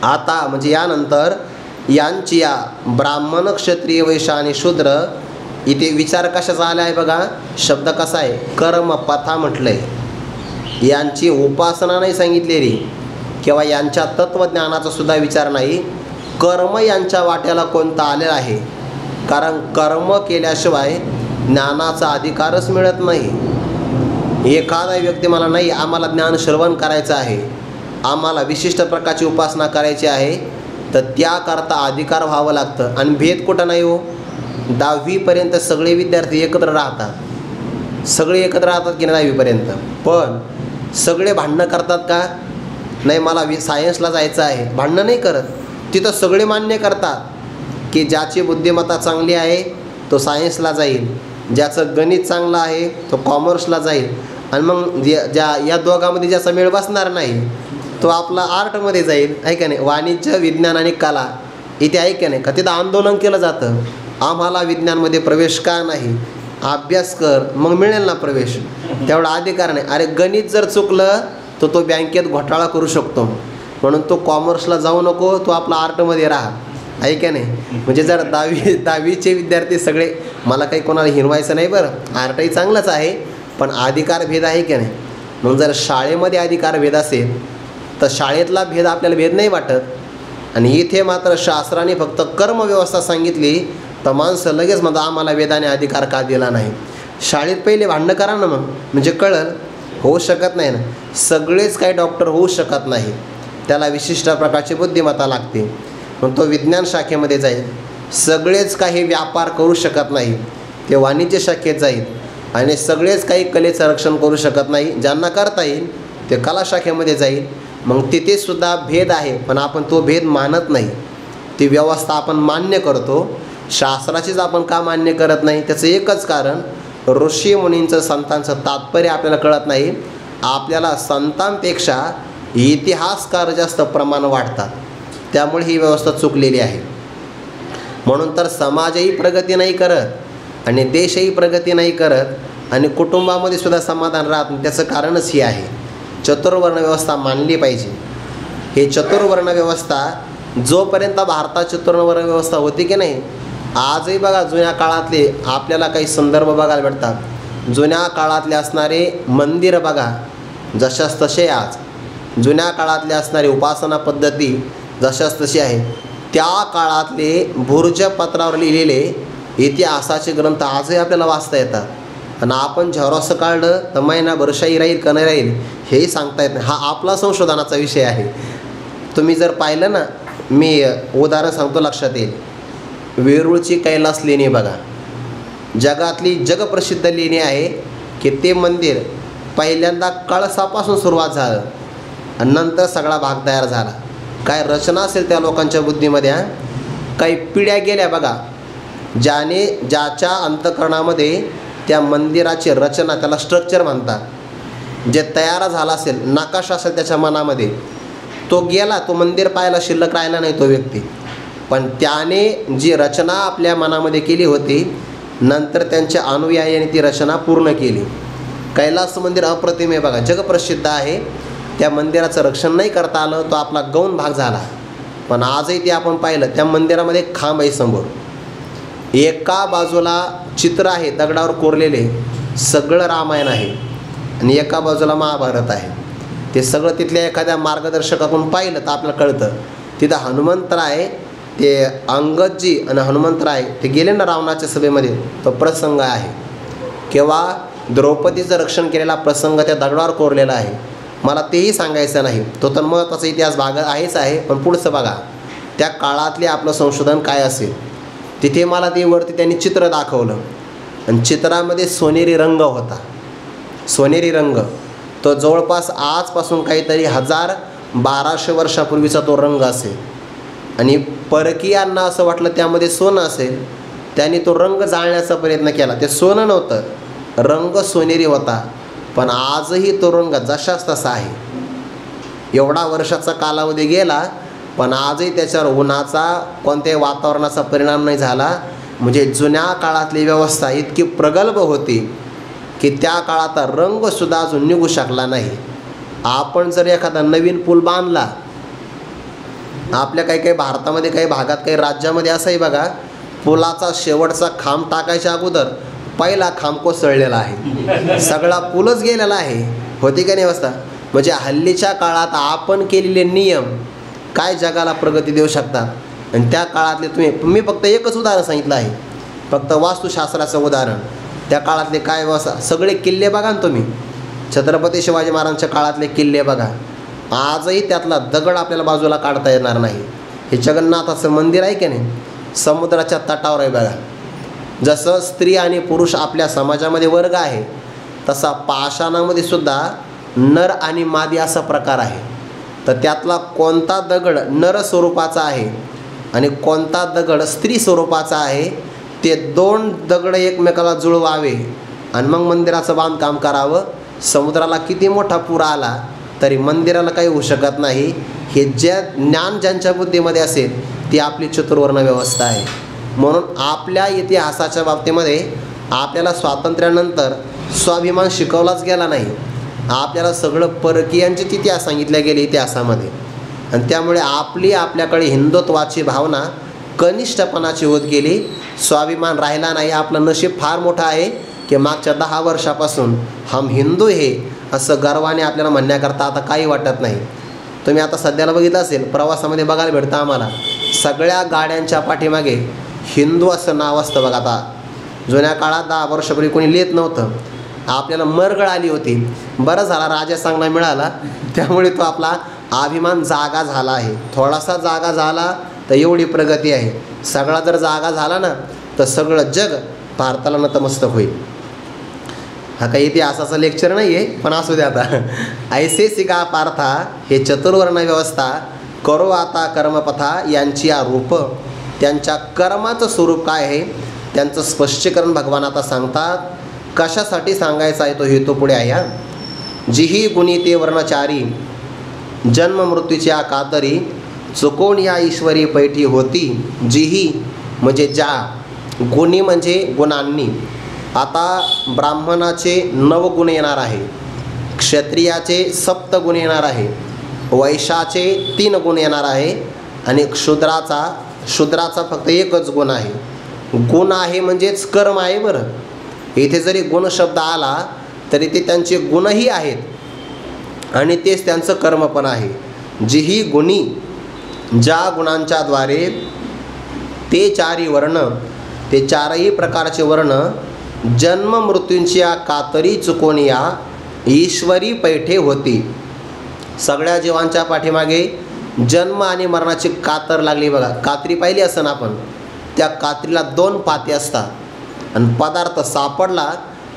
आता म्हणजे यानंतर यांची या ब्राह्मण क्षत्रिय वैश्य आणि शूद्र, इथे विचार कशाचा आला आहे बघा. शब्द कसा आहे? कर्मपथा म्हटलं आहे. यांची उपासना नाही सांगितलेली किंवा यांच्या तत्त्वज्ञानाचा सुद्धा विचार नाही. कर्म यांच्या वाट्याला कोणता आलेला आहे, कारण कर्म केल्याशिवाय ज्ञानाचा अधिकारच मिळत नाही. एखादा व्यक्ती मला नाही, आम्हाला ज्ञान श्रवण करायचं आहे, आम्हाला विशिष्ट प्रकारची उपासना करायची आहे, तर त्याकरता अधिकार व्हावं लागतं. आणि भेद कुठं नाही हो. 10वीपर्यंत सगळे विद्यार्थी एकत्र राहतात, सगळे एकत्र राहतात की नाही 10वीपर्यंत, पण सगळे भांडणं करतात का? नाही, मला सायन्सला जायचं आहे, भांडणं नाही करत. तिथं सगळे मान्य करतात की ज्याची बुद्धिमत्ता चांगली आहे तो सायन्सला जाईल, ज्याचं गणित चांगलं आहे तो कॉमर्सला जाईल, आणि मग या दोघांमध्ये ज्याचा मेळ बसणार नाही तो आपला आर्टमध्ये जाईल, आहे का नाही. वाणिज्य, विज्ञान आणि कला इथे आहे का नाही, का तिथं आंदोलन केलं जातं, आम्हाला विज्ञानमध्ये प्रवेश का नाही, अभ्यास कर मग मिळेल ना प्रवेश, तेवढा अधिकार नाही. अरे गणित जर चुकलं तर तो बँकेत घोटाळा करू शकतो, म्हणून तो कॉमर्सला जाऊ नको, तो आपला आर्टमध्ये राहा, आहे का नाही. म्हणजे जर 10वीचे विद्यार्थी सगळे, मला काही कोणाला हिरवायचं नाही बरं, आर्टही चांगलंच आहे, पण अधिकार भेद आहे की नाही. मग जर शाळेमध्ये अधिकार भेद असेल तर शाळेतला भेद आपल्याला भेद नाही वाटत, आणि इथे मात्र शास्त्राने फक्त कर्मव्यवस्था सांगितली तर माणसं लगेच म्हणतात आम्हाला वेदाने अधिकार का दिला नाही. शाळेत पहिले भांडणं करा ना मग, म्हणजे कळलं. होऊ शकत नाही ना, सगळेच काही डॉक्टर होऊ शकत नाही, त्याला विशिष्ट प्रकारची बुद्धिमत्ता लागते. मग तो विज्ञान शाखेमध्ये जाईल. सगळेच काही व्यापार करू शकत नाही, ते वाणिज्य शाखेत जाईल. आणि सगळेच काही कलेचं रक्षण करू शकत नाही, ज्यांना करता येईल ते कला शाखेमध्ये जाईल. मग तिथेसुद्धा भेद आहे, पण आपण तो भेद मानत नाही, ती व्यवस्था आपण मान्य करतो. शास्त्राचीच आपण का मान्य करत नाही? त्याचं एकच कारण, ऋषी मुनींचं संतांचं तात्पर्य आपल्याला कळत नाही. आपल्याला संतांपेक्षा इतिहासकार जास्त प्रमाण वाटतात, त्यामुळे ही व्यवस्था चुकलेली आहे. म्हणून तर समाजही प्रगती नाही करत आणि देशही प्रगती नाही करत, आणि कुटुंबामध्ये सुद्धा समाधान राहत नाही. त्याचं कारणच हे आहे. चतुर्वर्ण व्यवस्था मानली पाहिजे. हे चतुर्वर्ण व्यवस्था जोपर्यंत भारतात चतुर्वर्ण व्यवस्था होती की नाही, आजही बघा जुन्या काळातले आपल्याला काही संदर्भ बघायला भेटतात. जुन्या काळातले असणारे मंदिर बघा जशाच तसे आज, जुन्या काळातले असणारी उपासना पद्धती जशाच तशी आहे. त्या काळातले भुर्जपत्रावर लिहिलेले इतिहासाचे ग्रंथ आजही आपल्याला वाचता येतात. आणि आपण झेरॉक्स काढलं तर महिनाभर शाही राहील का नाही राहील हेही सांगता येत नाही. हा आपला संशोधनाचा विषय आहे. तुम्ही जर पाहिलं ना, मी उदाहरण सांगतो लक्षात येईल. वेरूळची कैलास लेणी बघा, जगातली जगप्रसिद्ध लेणी आहे की ते मंदिर पहिल्यांदा कळसापासून सुरुवात झालं आणि नंतर सगळा भाग तयार झाला. काय रचना असेल त्या लोकांच्या बुद्धीमध्ये. काही पिढ्या गेल्या बघा, ज्याच्या अंतःकरणामध्ये त्या मंदिराची रचना, त्याला स्ट्रक्चर म्हणतात, जे तयार झाला असेल, नकाशा असेल त्याच्या मनामध्ये, तो गेला, तो मंदिर पाहायला शिल्लक राहिला नाही तो व्यक्ती. पण त्याने जी रचना आपल्या मनामध्ये केली होती, नंतर त्यांच्या अनुयायांनी ती रचना पूर्ण केली. कैलास मंदिर अप्रतिम आहे बघा, जगप्रसिद्ध आहे. त्या मंदिराचं रक्षण नाही करता आलं, तो आपला गौण भाग झाला. पण आजही ते आपण पाहिलं, त्या मंदिरामध्ये एक खांब आहे समोर, एका बाजूला चित्र आहे दगडावर कोरलेले, सगळं रामायण आहे, आणि एका बाजूला महाभारत आहे. ते सगळं तिथल्या एखाद्या मार्गदर्शकाकडून पाहिलं तर आपल्याला कळतं. तिथं हनुमंतराय, ते अंगदजी आणि हनुमंतराय ते गेले ना रावणाच्या सभेमध्ये, तो प्रसंग आहे. किंवा द्रौपदीचं रक्षण केलेला प्रसंग त्या दगडावर कोरलेला आहे. मला तेही सांगायचं नाही, तो तर महत्त्वाचा इतिहास भाग आहेच आहे. पण पुढचं बघा, त्या काळातले आपलं संशोधन काय असेल. तिथे मला ते वरती त्यांनी चित्र दाखवलं, आणि चित्रामध्ये सोनेरी रंग होता. सोनेरी रंग तो जवळपास आजपासून काहीतरी 1200 वर्षापूर्वीचा तो रंग असेल. आणि परकीयांना असं वाटलं त्यामध्ये सोनं असेल, त्यांनी तो रंग जाळण्याचा प्रयत्न केला. ते सोनं नव्हतं, रंग सोनेरी होता. पण आजही तो रंग जशाच तसा आहे. एवढा वर्षाचा कालावधी गेला, पण आजही त्याच्यावर उन्हाचा, कोणत्याही वातावरणाचा परिणाम नाही झाला. म्हणजे जुन्या काळातली व्यवस्था इतकी प्रगल्भ होती की त्या काळाचा रंगसुद्धा अजून निघू शकला नाही. आपण जर एखादा नवीन पूल बांधला, आपल्या काही भारतामध्ये, काही भागात, काही राज्यामध्ये असंही बघा, पुलाचा शेवटचा खांब टाकायच्या अगोदर पहिला खांब कोसळलेला आहे, सगळा पूलच गेलेला आहे. होती का नाही अवस्था. म्हणजे हल्लीच्या काळात आपण केलेले नियम काय जगाला प्रगती देऊ शकतात. आणि त्या काळातले मी फक्त एकच उदाहरण सांगितलं आहे, फक्त वास्तुशास्त्राचं उदाहरण. त्या काळातले काय व्यवस्था, सगळे किल्ले बघा ना तुम्ही, छत्रपती शिवाजी महाराजांच्या काळातले किल्ले बघा. आजही त्यातला दगड आपल्याला बाजूला काढता येणार नाही. हे जगन्नाथाचं मंदिर आहे की नाही, समुद्राच्या तटावर आहे बघा. जसं स्त्री आणि पुरुष आपल्या समाजामध्ये वर्ग आहे, तसा पाषाणामध्ये सुद्धा नर आणि मादी असा प्रकार आहे. तर त्यातला कोणता दगड नर स्वरूपाचा आहे आणि कोणता दगड स्त्री स्वरूपाचा आहे, ते 2 दगड एकमेकाला जुळवावे आणि मग मंदिराचं बांधकाम करावं. समुद्राला किती मोठा पूर आला तरी मंदिराला काही होऊ शकत नाही. हे जे ज्ञान ज्यांच्या बुद्धीमध्ये असेल ती आपली चतुर्वर्ण व्यवस्था आहे. म्हणून आपल्या इतिहासाच्या बाबतीमध्ये आपल्याला स्वातंत्र्यानंतर स्वाभिमान शिकवलाच गेला नाही. आपल्याला सगळं परकीयांचे इतिहास सांगितले गेले इतिहासामध्ये. आणि त्यामुळे आपल्याकडे हिंदुत्वाची भावना कनिष्ठपणाची होत गेली, स्वाभिमान राहिला नाही. आपलं नशीब फार मोठं आहे की मागच्या 10 वर्षापासून हम हिंदू हे असं गर्वाने आपल्याला म्हणण्याकरता आता काही वाटत नाही. तुम्ही आता सध्याला बघितलं असेल, प्रवासामध्ये बघायला भेटतं आम्हाला, सगळ्या गाड्यांच्या पाठीमागे हिंदू असं नाव असतं बघा. आता जुन्या काळात 10 वर्षापूर्वी कोणी लिहित नव्हतं. आपल्याला मरगळ आली होती, बरं झाला राजा चांगला मिळाला, त्यामुळे तो आपला अभिमान जागा झाला आहे. थोडासा जागा झाला तर एवढी प्रगती आहे. सगळा जर जागा झाला ना तर सगळं जग भारताला नतमस्तक होईल. हा काही इतिहासाचं लेक्चर नाही आहे, पण असू द्या. आता ऐसे सिगा पार्था, हे चतुर्वर्ण व्यवस्था करो आता कर्मपथा यांची रूप, त्यांच्या कर्माचं स्वरूप काय आहे त्यांचं स्पष्टीकरण भगवान आता सांगतात. कशासाठी सांगायचा आहे तो हेतू पुढे आहे. जिही गुणी ते वर्णचारी, जन्म मृत्यूच्या कातरी, चुकून या ईश्वरी पैठी होती. जिही म्हणजे ज्या, गुणी म्हणजे गुणांनी. आता ब्राह्मणाचे 9 गुण येणार आहे, क्षत्रियाचे 7 गुण येणार आहे, वैश्याचे 3 गुण येणार आहे, आणि शूद्राचा फक्त 1च गुण आहे. गुण आहे म्हणजेच कर्म आहे. बरं, इथे जरी गुण शब्द आला तरी ते त्यांचे गुणही आहेत आणि तेच त्यांचं कर्म पण आहे. जिही गुणी, ज्या गुणांच्या द्वारे ते 4ही वर्ण, ते 4ही प्रकारचे वर्ण जन्म मृत्यूंच्या कातरी चुकोनिया ईश्वरी पैठे होती. सगळ्या जीवांच्या पाठीमागे जन्म आणि मरणाची कातर लागली बघा. कात्री पाहिली असं आपण, त्या कात्रीला 2 पाते असतात आणि पदार्थ सापडला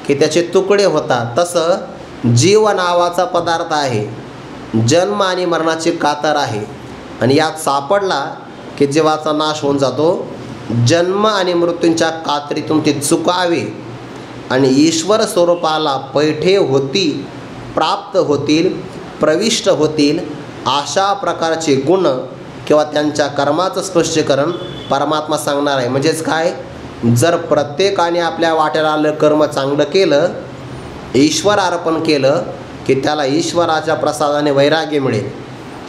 की त्याचे तुकडे होतात. तसं जीव नावाचा पदार्थ आहे, जन्म आणि मरणाची कातर आहे, आणि यात सापडला की जीवाचा नाश होऊन जातो जन्म आणि मृत्यूंच्या कात्रीतून ते चुकावे आणि ईश्वर स्वरूपाला पैठे होतील, प्राप्त होतील, प्रविष्ट होतील अशा प्रकारचे गुण किंवा त्यांच्या कर्माचं स्पष्टीकरण परमात्मा सांगणार आहे. म्हणजेच काय, जर प्रत्येकाने आपल्या वाट्याला आलं कर्म चांगलं केलं, ईश्वर अर्पण केलं की त्याला ईश्वराच्या प्रसादाने वैराग्य मिळेल.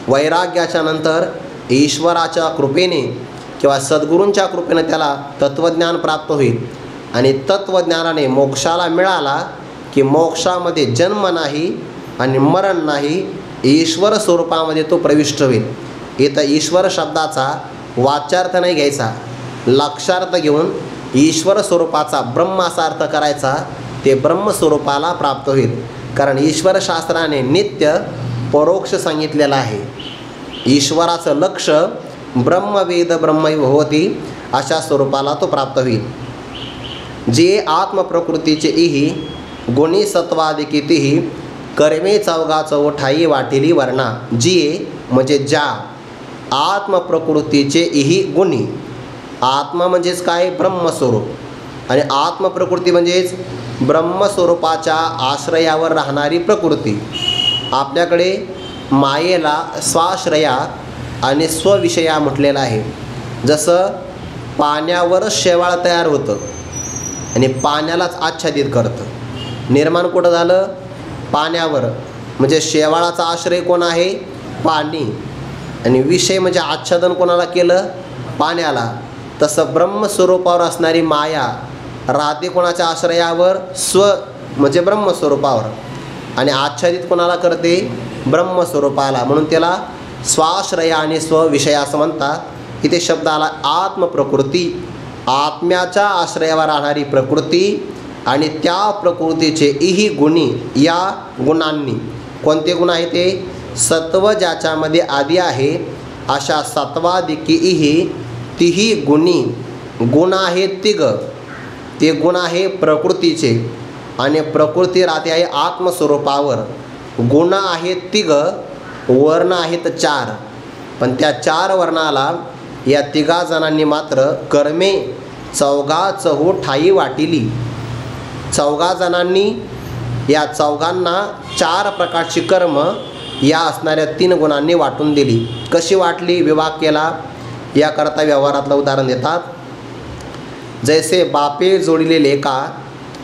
वैराग्याच्या नंतर ईश्वराच्या कृपेने किंवा सद्गुरूंच्या कृपेने त्याला तत्त्वज्ञान प्राप्त होईल आणि तत्त्वज्ञानाने मोक्षाला मिळाला की मोक्षामध्ये जन्म नाही आणि मरण नाही, ईश्वर स्वरूपामध्ये तो प्रविष्ट होईल. इथं ईश्वर शब्दाचा वाच्यार्थ नाही घ्यायचा, लक्षार्थ घेऊन ईश्वर स्वरूपाचा ब्रह्म असा अर्थ करायचा. ते ब्रह्मस्वरूपाला प्राप्त होईल. कारण ईश्वर शास्त्राने नित्य परोक्ष सांगितलेलं आहे. ईश्वराचं लक्ष ब्रह्मवेद ब्रह्मैव होती अशा स्वरूपाला तो प्राप्त होईल. जे आत्मप्रकृतीचे इही गुणी सत्वादिकितीही कर्मे चौगा चौठाई वाटिली वर्णा. जी म्हणजे ज्या आत्मप्रकृतीचे इही गुणी. आत्मा म्हणजेच काय, ब्रह्मस्वरूप आणि आत्मप्रकृती म्हणजेच ब्रह्मस्वरूपाच्या आश्रयावर राहणारी प्रकृती. आपल्याकडे मायेला स्वाश्रया आणि स्वविषया म्हटलेलं आहे. जसं पाण्यावर शेवाळ तयार होतं आणि पाण्यालाच आच्छादित करतं. निर्माण कुठं झालं, पाण्यावर. म्हणजे शेवाळाचा आश्रय कोण आहे, पाणी. आणि विषय म्हणजे आच्छादन कोणाला केलं, पाण्याला. तसं ब्रह्मस्वरूपावर असणारी माया राहते कोणाच्या आश्रयावर, स्व म्हणजे ब्रह्मस्वरूपावर. आणि आच्छादित कोणाला करते, ब्रह्मस्वरूपाला. म्हणून त्याला स्वाश्रया आणि स्वविषय असं म्हणतात. इथे शब्द आला आत्मप्रकृती. आत्म्याच्या आश्रयावर राहणारी प्रकृती आणि त्या प्रकृतीचे इही गुणी. या गुणांनी, कोणते गुण आहे ते, सत्व ज्याच्यामध्ये आदी आहे अशा सत्वादिकी इही तिही गुणी. गुण आहेत तिघ. ते गुण आहे प्रकृतीचे आणि प्रकृती राहते आहे आत्मस्वरूपावर. गुण आहेत तिघ, वर्ण आहेत चार. पण त्या चार वर्णाला या तिघा जणांनी मात्र कर्मे चौगा चौठाई वाटिली. चौघा जणांनी या चौघांना चार प्रकारची कर्म या असणाऱ्या तीन गुणांनी वाटून दिली. कशी वाटली, विभाग केला. याकरता व्यवहारातलं उदाहरण देतात. जैसे बापे जोडिले लेका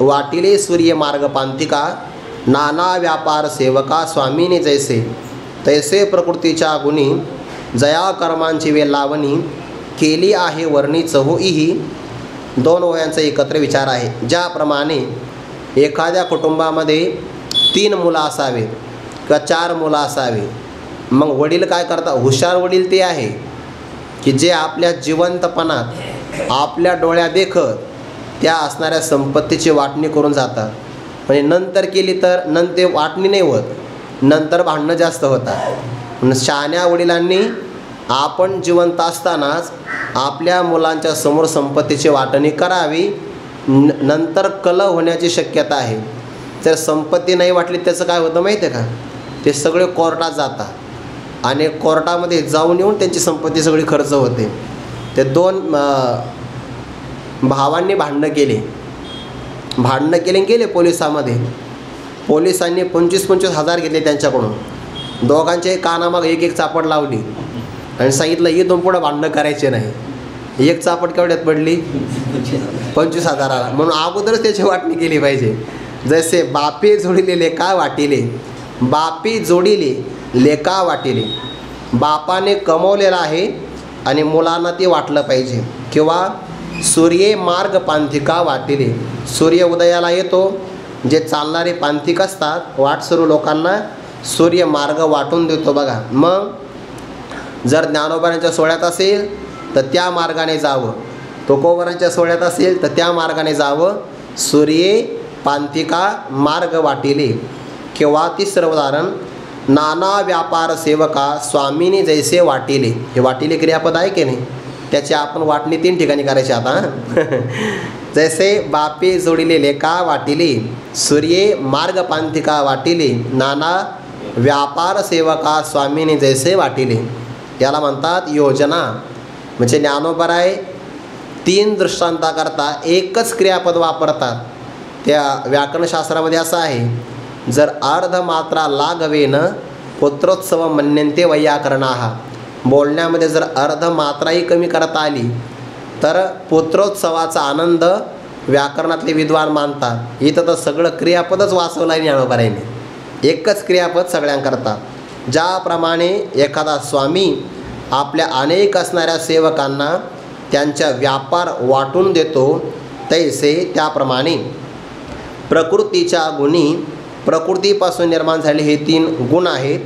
वाटिले सूर्य मार्ग पांथिका नाना व्यापार सेवका स्वामीने जैसे तैसे प्रकृतीच्या गुणी जया कर्मांची वे लावणी केली आहे वर्णी चहूही. दोन वयांचा एकत्र विचार आहे. ज्याप्रमाणे एखाद्या कुटुंबामध्ये 3 मुलं असावे किंवा 4 मुलं असावे, मग वडील काय करतात, हुशार वडील ते आहे की जे आपल्या जिवंतपणात आपल्या डोळ्या देखत त्या असणाऱ्या संपत्तीची वाटणी करून जातात. म्हणजे नंतर केली तर नंतर वाटणी नाही होत, नंतर भांडणं जास्त होतात. शहाण्या वडिलांनी आपण जिवंत असतानाच आपल्या मुलांच्या समोर संपत्तीची वाटणी करावी. नंतर कलह होण्याची शक्यता आहे. जर संपत्ती नाही वाटली त्याचं काय होतं माहिती आहे का, ते सगळे कोर्टात जातात आणि कोर्टामध्ये जाऊन येऊन त्यांची संपत्ती सगळी खर्च होते. ते 2 भावांनी भांडणं केले गेले पोलिसामध्ये. पोलिसांनी 25-25 हजार घेतले त्यांच्याकडून. दोघांचे कानामाग एक चापड लावली आणि सांगितलं इथून पुढं भांडणं करायचे नाही. एक चापड केवढ्यात पडली, 25,000ला. म्हणून अगोदरच त्याची वाटणी केली पाहिजे. जसे बापे जोडिले लेका वाटिले. बापे जोडिले लेका वाटिले. बापाने कमवलेलं आहे आणि मुलांना ते वाटलं पाहिजे. किंवा सूर्ये मार्ग पांथिका वाटिले. सूर्य उदयाला येतो, जे चालणारे पांथिक असतात वाटसरू लोकांना सूर्य मार्ग वाटून देतो बघा. मग जर ज्ञानोबांच्या सोहळ्यात असेल तर त्या मार्गाने जावं, तुकोबरांच्या सोहळ्यात असेल तर त्या मार्गाने जावं. सूर्ये पांथिका मार्ग वाटिले. किंवा तिसरं उदाहरण नाना व्यापार सेवका स्वामीने जैसे वाटिले. हे वाटिले क्रियापद आहे की नाही, त्याची आपण वाटणी 3 ठिकाणी करायची आता. जैसे बापे जोडिले लेका वाटिले, सूर्ये मार्ग पांथिका वाटिले, नाना व्यापार सेवका स्वामीने जैसे वाटिले. याला म्हणतात योजना. म्हणजे ज्ञानोबराय 3 दृष्टांताकरता एकच क्रियापद वापरतात. त्या व्याकरणशास्त्रामध्ये असं आहे, जर अर्धमात्रा लाघवेन पुत्रोत्सव मन्यन्ते वैयाकरणाः. बोलण्यामध्ये जर अर्धमात्राही कमी करता आली तर पुत्रोत्सवाचा आनंद व्याकरणातले विद्वान मानतात. इथं तर सगळं क्रियापदच वाचवलं आहे ज्ञानोबारायांनी, एकच क्रियापद सगळ्यांकरता. ज्याप्रमाणे एखादा स्वामी आपल्या अनेक असणाऱ्या सेवकांना त्यांच्या व्यापार वाटून देतो, तैसे त्याप्रमाणे प्रकृतीच्या गुणी, प्रकृतीपासून निर्माण झाले हे 3 गुण आहेत.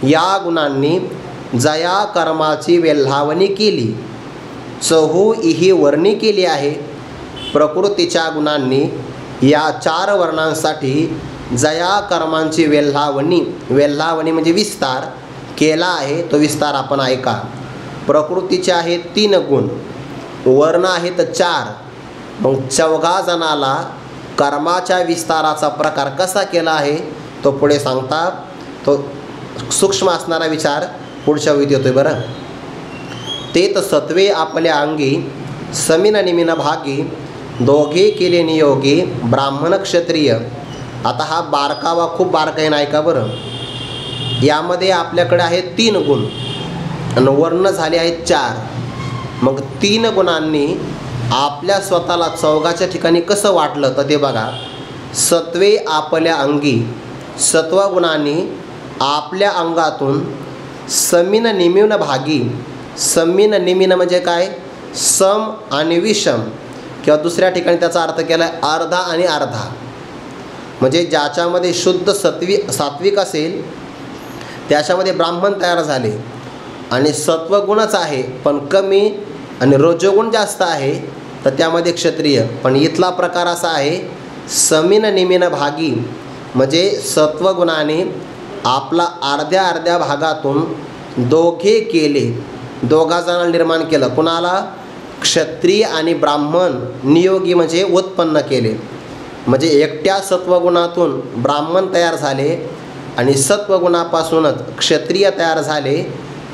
या गुणांनी जया कर्माची वेल्हावणी केली, चहू इही वर्णी केली आहे. प्रकृतीच्या गुणांनी या 4 वर्णांसाठी जया कर्मांची वेल्हावणी, वेल्हावणी म्हणजे विस्तार केला आहे. तो विस्तार आपण ऐका. प्रकृतीचे आहेत 3 गुण, वर्ण आहेत 4. मग 4 जणाला कर्माच्या विस्ताराचा प्रकार कसा केला आहे तो पुढे सांगतात. तो सूक्ष्म असणारा विचार पुढच्या वेळी येतोय बरं. ते तर सत्वे आपल्या अंगी समीन निमीन भागी, दोघे केले नियोगी ब्राह्मण क्षत्रिय. आता हा बारकावा खूप बारकाईनं ऐका बरं. यामध्ये आपल्याकडे आहेत 3 गुण आणि वर्ण झाले आहेत 4. मग 3 गुणांनी आपल्या स्वतःला 4च्या ठिकाणी कसं वाटलं तर ते बघा. सत्वे आपल्या अंगी, सत्वगुणांनी आपल्या अंगातून समीन निमीन भागी. समीन निमीन म्हणजे काय, सम आणि विषम, किंवा दुसऱ्या ठिकाणी त्याचा अर्थ केला आहे अर्धा आणि अर्धा. म्हणजे ज्याच्यामध्ये शुद्ध सात्विक असेल त्याच्यामध्ये ब्राह्मण तयार झाले, आणि सत्वगुणच आहे पण कमी आणि रजोगुण जास्त आहे तर त्यामध्ये क्षत्रिय. पण इथला प्रकार असा आहे समीन निमीन भागी, म्हणजे सत्वगुणाने आपला अर्ध्या अर्ध्या भागातून दोघे केले, 2 जणांना निर्माण केलं. कुणाला, क्षत्रिय आणि ब्राह्मण नियोगी म्हणजे उत्पन्न केले. म्हणजे एकट्या सत्वगुणातून ब्राह्मण तयार झाले आणि सत्वगुणापासूनच क्षत्रिय तयार झाले.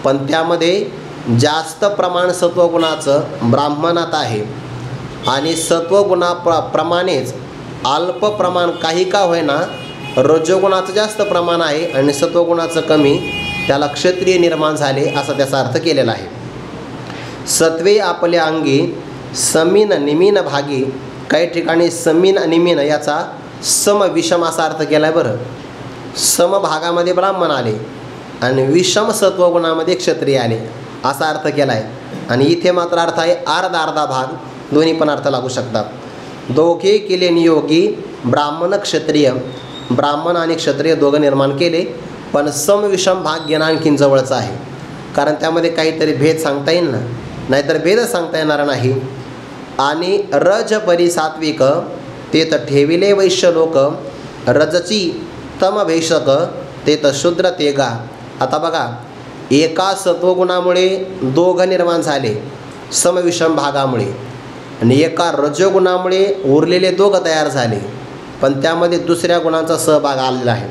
पण त्यामध्ये जास्त प्रमाण सत्वगुणाचं ब्राह्मणात आहे आणि सत्वगुणाप्रमाणेच अल्प प्रमाण काही का होईना रजोगुणाचं जास्त प्रमाण आहे आणि सत्वगुणाचं कमी, त्याला क्षत्रिय निर्माण झाले असा त्याचा अर्थ केलेला आहे. सत्वे आपल्या अंगी समीन निमीन भागी. काही ठिकाणी समीन निमीन याचा सम विषम असा अर्थ केला आहे बरं. समभागामध्ये ब्राह्मण आले आणि विषम सत्वगुणामध्ये क्षत्रिय आले असा अर्थ केला आहे. आणि इथे मात्र अर्थ आहे अर्धा अर्धा भाग, दोन्ही पण अर्थ लागू शकतात. दोघे केले नियोगी ब्राह्मण क्षत्रिय. ब्राह्मण आणि क्षत्रिय दोघं निर्माण केले, पण समविषम भाग घेणं आणखीन जवळचं आहे, कारण त्यामध्ये काहीतरी भेद सांगता येईल ना, नाहीतर भेदच सांगता येणार नाही. आणि रज परी सात्विक ते तर ठेविले वैश्य लोक, रजची तम भेषक ते तर शूद्र तेगा. आता बघा, एका सत्वगुणामुळे 2 निर्माण झाले समविषम भागामुळे, आणि एका रजोगुणामुळे उरलेले 2 तयार झाले, पण त्यामध्ये दुसऱ्या गुणांचा सहभाग आलेला आहे.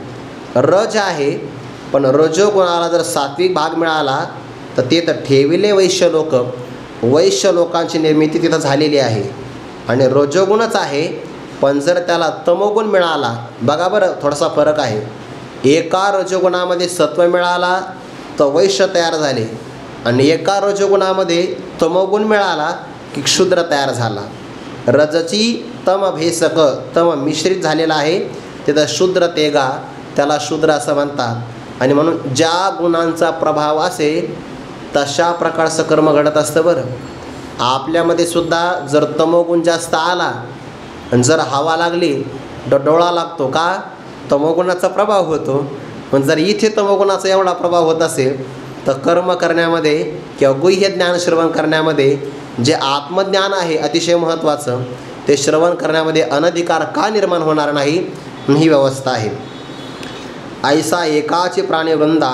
रज आहे, पण रजोगुणाला जर सात्विक भाग मिळाला तर ते तर ठेविले वैश्य लोक, वैश्य लोकांची निर्मिती तिथं झालेली आहे. आणि रजोगुणच आहे, पण जर त्याला तमोगुण मिळाला, बघा बरं थोडासा फरक आहे. एका रजोगुणामध्ये सत्व मिळाला तर वैश्य तयार झाले, आणि एका रजोगुणामध्ये तमोगुण मिळाला की क्षुद्र तयार झाला. रजची तम भेसक, तम मिश्रित झालेला आहे तिथं शूद्र तेगा, त्याला शूद्र असं म्हणतात. आणि म्हणून ज्या गुणांचा प्रभाव असेल तशा प्रकारचं कर्म घडत असतं बरं. आपल्यामध्ये सुद्धा जर तमोगुण जास्त आला आणि जर हवा लागली डोळा लागतो का, तमोगुणाचा प्रभाव होतो. पण जर इथे तमोगुणाचा एवढा प्रभाव होत असेल तर कर्म करण्यामध्ये किंवा गुह्य ज्ञान श्रवण करण्यामध्ये जे आत्मज्ञान आहे अतिशय महत्त्वाचं, ते श्रवण करण्यामध्ये अनधिकार का निर्माण होणार नाही, ही व्यवस्था आहे. ऐसा एकाची प्राणीवृंदा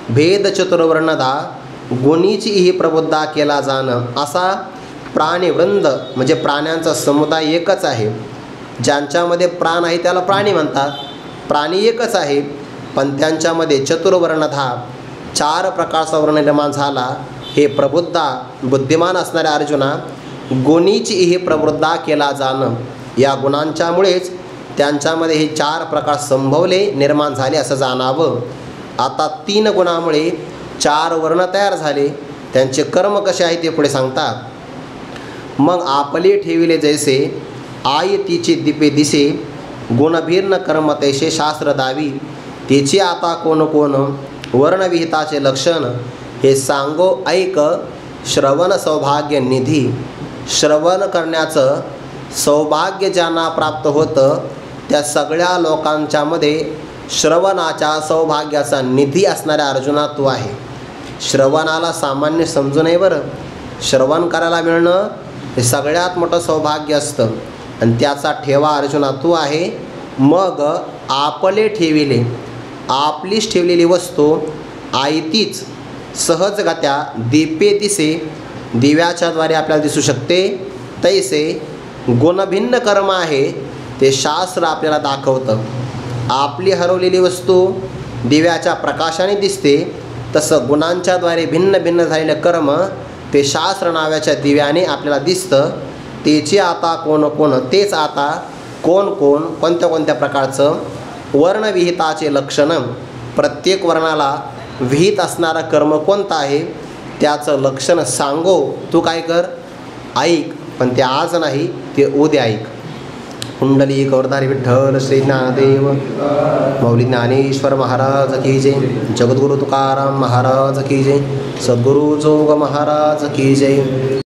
भेद चतुर्वर्णदा, गुणीचीही प्रबुद्धा केला जाणं. असा प्राणीवृंद म्हणजे प्राण्यांचा समुदाय एकच आहे. ज्यांच्यामध्ये प्राण आहे त्याला प्राणी म्हणतात. प्राणी एकच आहे, पण त्यांच्यामध्ये चतुर्वर्णधा 4 प्रकारचा वर्ण निर्माण झाला. हे प्रबुद्धा बुद्धिमान असणाऱ्या अर्जुना, गुणीची हे प्रवृत्ता केला जाणं, या गुणांच्यामुळेच त्यांच्यामध्ये हे 4 प्रकार संभवले निर्माण झाले असं जाणावं. आता 3 गुणामुळे 4 वर्ण तयार झाले. त्यांचे कर्म कसे आहे ते पुढे सांगतात. मग आपले ठेविले जैसे आई तिचे दीपे दिसे, गुणभिन्न कर्म तैसे शास्त्र दावी. तिचे आता कोण कोण वर्णविहिताचे लक्षण, हे सांगो ऐक श्रवण सौभाग्य निधी. श्रवण करण्याचं सौभाग्य ज्यांना प्राप्त होतं त्या सगळ्या लोकांच्यामध्ये श्रवणाच्या सौभाग्याचा निधी असणाऱ्या अर्जुना तू आहे. श्रवणाला सामान्य समजू नये बरं. श्रवण करायला मिळणं हे सगळ्यात मोठं सौभाग्य असतं आणि त्याचा ठेवा अर्जुना तू आहे. मग आपले ठेविले, आपलीच ठेवलेली वस्तू आयतीच सहजगत्या दीपे दिसे, दिव्याच्याद्वारे आपल्याला दिसू शकते. तैसे गुणभिन्न कर्म आहे ते शास्त्र आपल्याला दाखवतं. आपली हरवलेली वस्तू दिव्याच्या प्रकाशाने दिसते, तसं गुणांच्याद्वारे भिन्न भिन्न झालेलं कर्म ते शास्त्र नावाच्या दिव्याने आपल्याला दिसतं. तेचे आता कोण कोण, तेच आता कोण कोण, कोणत्या कोणत्या प्रकारचं वर्णविहिताचे लक्षण, प्रत्येक वर्णाला विहित असणारं कर्म कोणतं आहे त्याचं लक्षण सांगो. तू काय कर, ऐक. पण ते आज नाही, ते उद्या ऐक. कुंडली कवरधारी विठ्ठल श्री ज्ञानदेव मौली ज्ञानेश्वर महाराज की जय. जगद्गुरु तुकाराम महाराज की जय. सद्गुरु जोग महाराज की जय.